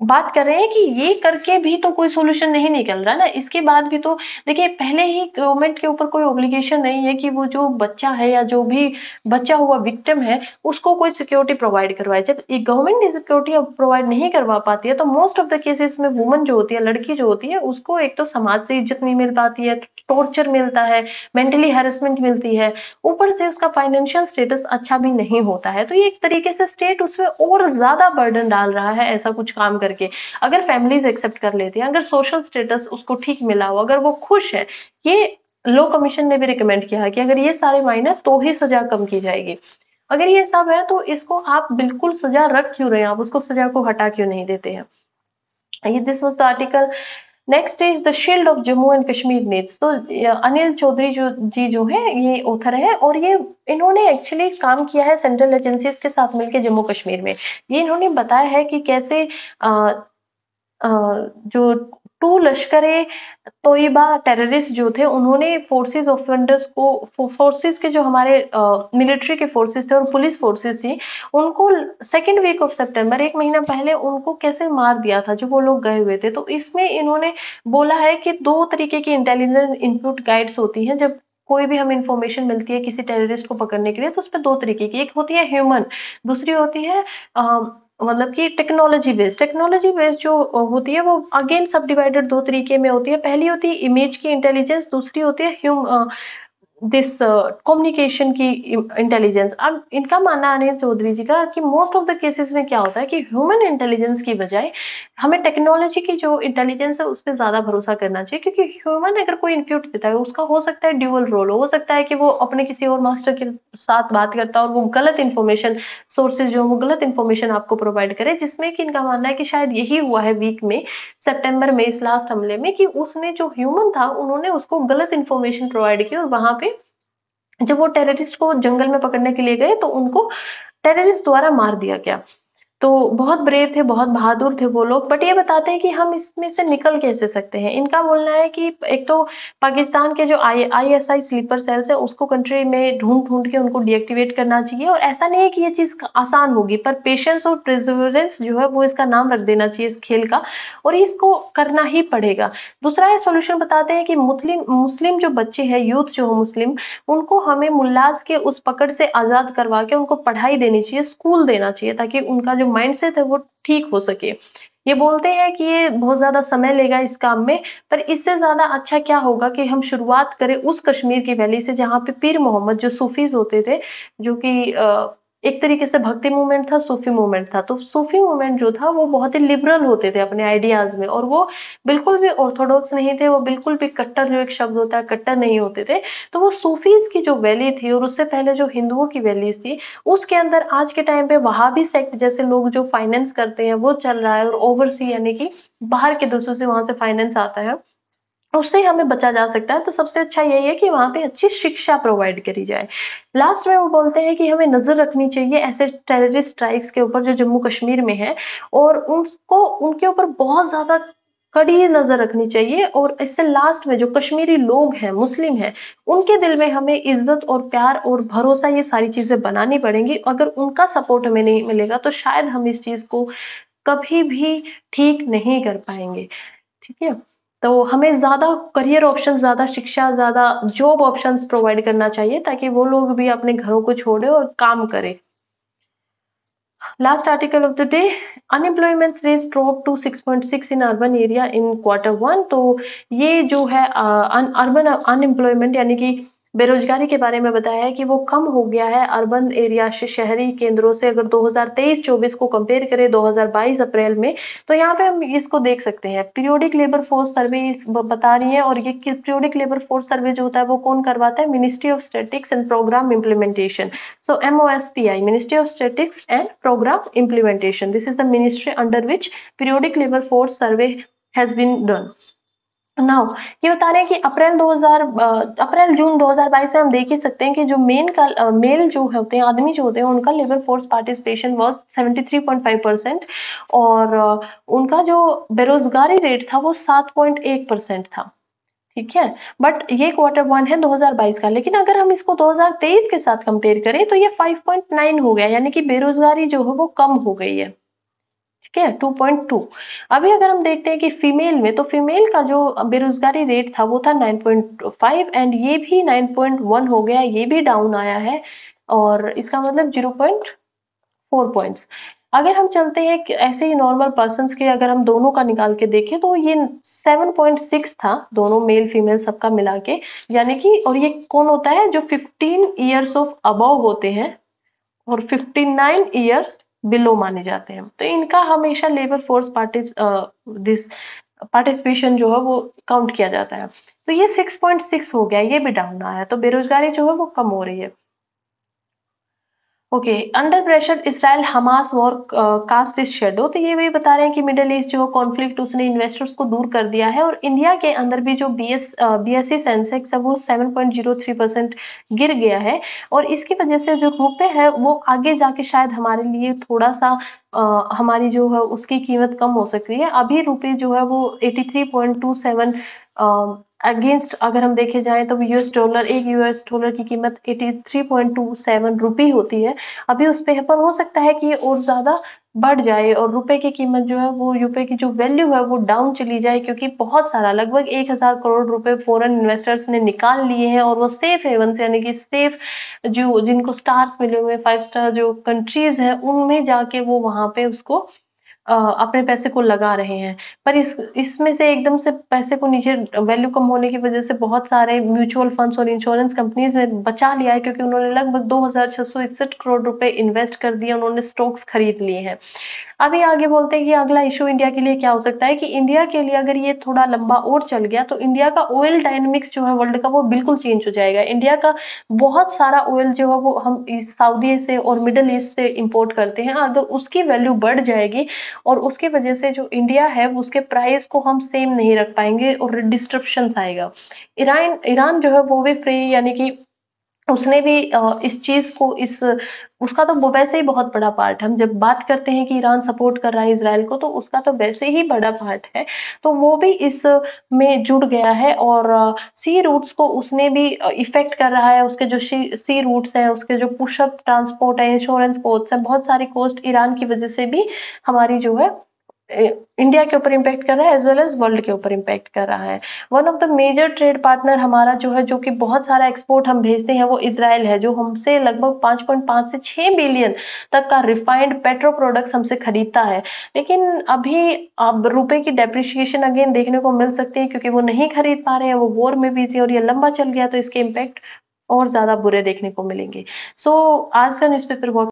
बात कर रहे हैं कि ये करके भी तो कोई सोल्यूशन नहीं निकल रहा ना, इसके बाद भी तो देखिए, पहले ही गवर्नमेंट के ऊपर कोई ऑब्लिगेशन नहीं है कि वो जो बच्चा है या जो भी बचा हुआ विक्टिम है उसको कोई सिक्योरिटी प्रोवाइड करवाए। जब ये गवर्नमेंट सिक्योरिटी प्रोवाइड नहीं करवा पाती है, तो मोस्ट ऑफ द केसेस में वुमन जो होती है, लड़की जो होती है, उसको एक तो समाज से इज्जत नहीं मिल पाती है, टॉर्चर मिलता है, मेंटली हैरेसमेंट मिलती है, ऊपर से उसका फाइनेंशियल स्टेटस अच्छा भी नहीं होता है। तो ये एक तरीके से स्टेट उसमें और ज्यादा बर्डन डाल रहा है ऐसा कुछ काम करके। अगर फैमिलीज एक्सेप्ट कर लेती हैं, अगर सोशल स्टेटस उसको ठीक मिला हो, अगर वो खुश है, ये लॉ कमीशन ने भी रिकमेंड किया है कि अगर ये सारे मायने तो ही सजा कम की जाएगी। अगर ये सब है तो इसको आप बिल्कुल सजा रख क्यों रहे हैं, आप उसको सजा को हटा क्यों नहीं देते हैं। ये this was the article. Next is the shield of Jammu and Kashmir needs. तो अनिल चौधरी जो है ये ऑथर है, और ये इन्होंने एक्चुअली काम किया है सेंट्रल एजेंसीज के साथ मिलकर जम्मू कश्मीर में। ये इन्होंने बताया है कि कैसे अ, जो to Lashkar A Taiba terrorist जो थे, उन्होंने फोर्सेस ऑफेंडर्स को, फोर्सेस के जो हमारे मिलिट्री के फोर्सेस थे और पुलिस फोर्सेस थी, उनको सेकेंड वीक ऑफ सितंबर, एक महीना पहले उनको कैसे मार दिया था जो वो लोग गए हुए थे। तो इसमें इन्होंने बोला है कि दो तरीके की इंटेलिजेंस इनपुट गाइड्स होती हैं। जब कोई भी हमें इंफॉर्मेशन मिलती है किसी टेररिस्ट को पकड़ने के लिए, तो उस पर दो तरीके की, एक होती है ह्यूमन, दूसरी होती है मतलब कि टेक्नोलॉजी बेस्ड जो होती है, वो अगेन सब डिवाइडेड दो तरीके में होती है। पहली होती है इमेज की इंटेलिजेंस, दूसरी होती है दिस कम्युनिकेशन की इंटेलिजेंस। अब इनका मानना है अनिल चौधरी जी का कि मोस्ट ऑफ द केसेस में क्या होता है कि ह्यूमन इंटेलिजेंस की बजाय हमें टेक्नोलॉजी की जो इंटेलिजेंस है उस पर ज्यादा भरोसा करना चाहिए, क्योंकि ह्यूमन अगर कोई इनपुट देता है, उसका हो सकता है ड्यूअल रोल, हो सकता है कि वो अपने किसी और मास्टर के साथ बात करता है और वो गलत इन्फॉर्मेशन सोर्सेज जो वो गलत इन्फॉर्मेशन आपको प्रोवाइड करे, जिसमें कि इनका मानना है कि शायद यही हुआ है वीक में, सितंबर में, इस लास्ट हमले में, कि उसने जो ह्यूमन था उन्होंने उसको गलत इन्फॉर्मेशन प्रोवाइड की, और वहां पे जब वो टेररिस्ट को जंगल में पकड़ने के लिए गए तो उनको टेररिस्ट द्वारा मार दिया गया। तो बहुत ब्रेव थे, बहुत बहादुर थे वो लोग। बट ये बताते हैं कि हम इसमें से निकल कैसे सकते हैं। इनका बोलना है कि एक तो पाकिस्तान के जो आईएसआई स्लीपर सेल्स है उसको कंट्री में ढूंढ ढूंढ के उनको डीएक्टिवेट करना चाहिए, और ऐसा नहीं है कि ये चीज आसान होगी, पर पेशेंस और प्रिजर्वेंस जो है वो इसका नाम रख देना चाहिए इस खेल का, और इसको करना ही पड़ेगा। दूसरा ये सॉल्यूशन बताते हैं कि मुस्लिम मुस्लिम जो बच्चे हैं, यूथ जो है मुस्लिम, उनको हमें मुल्लाज के उस पकड़ से आजाद करवा के उनको पढ़ाई देनी चाहिए, स्कूल देना चाहिए, ताकि उनका जो माइंडसेट है वो ठीक हो सके। ये बोलते हैं कि ये बहुत ज़्यादा समय लेगा इस काम में, पर इससे ज़्यादा अच्छा क्या होगा कि हम शुरुआत करें उस कश्मीर की वैली से जहाँ पे पीर मोहम्मद जो सूफीज़ होते थे, जो कि एक तरीके से भक्ति मूवमेंट था, सूफी मूवमेंट था। तो सूफी मूवमेंट जो था वो बहुत ही लिबरल होते थे अपने आइडियाज़ में, और वो बिल्कुल भी ऑर्थोडॉक्स नहीं थे, वो बिल्कुल भी कट्टर, जो एक शब्द होता है कट्टर, नहीं होते थे। तो वो सूफीज़ की जो वैली थी और उससे पहले जो हिंदुओं की वैलीज़ थी, उसके अंदर आज के टाइम पे वहाबी सेक्ट जैसे लोग जो फाइनेंस करते हैं वो चल रहा है, और ओवरसी यानी कि बाहर के देशों से वहां से फाइनेंस आता है, उससे हमें बचा जा सकता है। तो सबसे अच्छा यही है कि वहां पे अच्छी शिक्षा प्रोवाइड करी जाए। लास्ट में वो बोलते हैं कि हमें नजर रखनी चाहिए ऐसे टेररिस्ट स्ट्राइक्स के ऊपर जो जम्मू कश्मीर में है, और उसको उनके ऊपर बहुत ज्यादा कड़ी नजर रखनी चाहिए। और इससे लास्ट में जो कश्मीरी लोग हैं, मुस्लिम हैं, उनके दिल में हमें इज्जत और प्यार और भरोसा, ये सारी चीजें बनानी पड़ेंगी। अगर उनका सपोर्ट हमें नहीं मिलेगा तो शायद हम इस चीज को कभी भी ठीक नहीं कर पाएंगे। ठीक है? तो हमें ज़्यादा करियर ऑप्शन, ज़्यादा शिक्षा, ज़्यादा जॉब ऑप्शंस प्रोवाइड करना चाहिए, ताकि वो लोग भी अपने घरों को छोड़े और काम करें। Last article of the day, unemployment rate dropped to 6.6 in urban area in Q1। तो ये जो है अर्बन अनएम्प्लॉयमेंट यानी कि बेरोजगारी के बारे में बताया है कि वो कम हो गया है अर्बन एरिया से, शहरी केंद्रों से। अगर 2023-24 को कंपेयर करें 2022 अप्रैल में, तो यहाँ पे हम इसको देख सकते हैं। पीरियोडिक लेबर फोर्स सर्वे बता रही है, और ये पीरियोडिक लेबर फोर्स सर्वे जो होता है वो कौन करवाता है? Ministry of statics and programme implementation. So MOSPI, Ministry of Statistics and Program Implementation. This is the ministry under which periodic labor force survey has been done. Now ये बता रहे हैं कि अप्रैल जून 2022 में हम देख ही सकते हैं कि जो मेल जो होते हैं, आदमी जो होते हैं, उनका लेबर फोर्स पार्टिसिपेशन वाज 73.5%, और उनका जो बेरोजगारी रेट था वो 7.1% था। ठीक है? बट ये Q1 है 2022 का, लेकिन अगर हम इसको 2023 के साथ कंपेयर करें तो ये 5.9 हो गया, यानी कि बेरोजगारी जो है वो कम हो गई है। ठीक है? 2.2। अभी अगर हम देखते हैं कि फीमेल में, तो फीमेल का जो बेरोजगारी रेट था वो था 9.5, एंड ये भी 9.1 हो गया, ये भी डाउन आया है, और इसका मतलब 0.4 पॉइंट्स। अगर हम चलते हैं कि ऐसे ही नॉर्मल पर्सन के, अगर हम दोनों का निकाल के देखें तो ये 7.6 था, दोनों मेल फीमेल सबका मिला के। यानी कि, और ये कौन होता है? जो 15 ईयर्स ऑफ अबव होते हैं और 59 ईयर्स बिलो माने जाते हैं, तो इनका हमेशा लेबर फोर्स पार्टिसिपेशन जो है वो काउंट किया जाता है। तो ये 6.6 हो गया, ये भी डाउन आया, तो बेरोजगारी जो है वो कम हो रही है। Okay, under pressure Israel Hamas war cast is shadow. तो ये वही बता रहे हैं कि मिडिल ईस्ट जो कॉन्फ्लिक्ट, उसने इन्वेस्टर्स को दूर कर दिया है, और इंडिया के अंदर भी जो बीएसई सेंसेक्स है वो 7.03% गिर गया है, और इसकी वजह से जो रुपए है वो आगे जाके शायद हमारे लिए थोड़ा सा हमारी जो है उसकी कीमत कम हो सकती है। अभी रुपए जो है वो 83.27 अगेंस्ट, अगर हम देखे जाए तो यूएस डॉलर, एक यूएस डॉलर की कीमत 83.27 रुपी होती है अभी उस पे, पर हो सकता है कि ये और ज्यादा बढ़ जाए, और रुपए की कीमत जो है वो, रुपए की जो वैल्यू है वो डाउन चली जाए, क्योंकि बहुत सारा, लगभग 1000 करोड़ रुपए फॉरेन इन्वेस्टर्स ने निकाल लिए हैं, और वो सेफ हेवन से, यानी कि सेफ, जो जिनको स्टार्स मिले हुए, 5 स्टार जो कंट्रीज है, उनमें जाके वो वहां पे उसको अपने पैसे को लगा रहे हैं। पर इसमें से एकदम से पैसे को नीचे, वैल्यू कम होने की वजह से बहुत सारे म्यूचुअल फंड्स और इंश्योरेंस कंपनीज ने बचा लिया है, क्योंकि उन्होंने लगभग 2661 करोड़ रुपए इन्वेस्ट कर दिए, उन्होंने स्टॉक्स खरीद लिए हैं। अभी आगे बोलते हैं कि अगला इशू इंडिया के लिए क्या हो सकता है, कि इंडिया के लिए अगर ये थोड़ा लंबा और चल गया तो इंडिया का ऑयल डायनेमिक्स जो है वर्ल्ड का, वो बिल्कुल चेंज हो जाएगा। इंडिया का बहुत सारा ऑयल जो है वो हम सऊदी से और मिडल ईस्ट से इंपोर्ट करते हैं, अगर उसकी वैल्यू बढ़ जाएगी, और उसकी वजह से जो इंडिया है उसके प्राइस को हम सेम नहीं रख पाएंगे, और डिस्ट्रप्शन आएगा। ईरान ईरान जो है वो भी फ्री, यानी कि उसने भी इस चीज को, इस उसका तो वैसे ही बहुत बड़ा पार्ट है। हम जब बात करते हैं कि ईरान सपोर्ट कर रहा है इसराइल को, तो उसका तो वैसे ही बड़ा पार्ट है, तो वो भी इस में जुड़ गया है, और सी रूट्स को उसने भी इफेक्ट कर रहा है। उसके जो सी रूट्स हैं, उसके जो पुशअप ट्रांसपोर्ट है, इंश्योरेंस कॉस्ट है, बहुत सारी कॉस्ट ईरान की वजह से भी हमारी जो है इंडिया के ऊपर इम्पैक्ट कर रहा है एज वेल एज वर्ल्ड के ऊपर इम्पैक्ट कर रहा है। One of the major trade partner हमारा जो है, जो कि बहुत सारा एक्सपोर्ट हम भेजते हैं, वो इजराइल है, जो हमसे लगभग 5.5 से 6 बिलियन तक का रिफाइंड पेट्रो प्रोडक्ट्स हमसे खरीदता है। लेकिन अभी अब रुपए की डेप्रिसिएशन अगेन देखने को मिल सकती है, क्योंकि वो नहीं खरीद पा रहे हैं, वो वॉर में बिजी और ये लंबा चल गया तो इसके इम्पैक्ट और ज्यादा बुरे देखने को मिलेंगे। सो आज का न्यूज़पेपर बहुत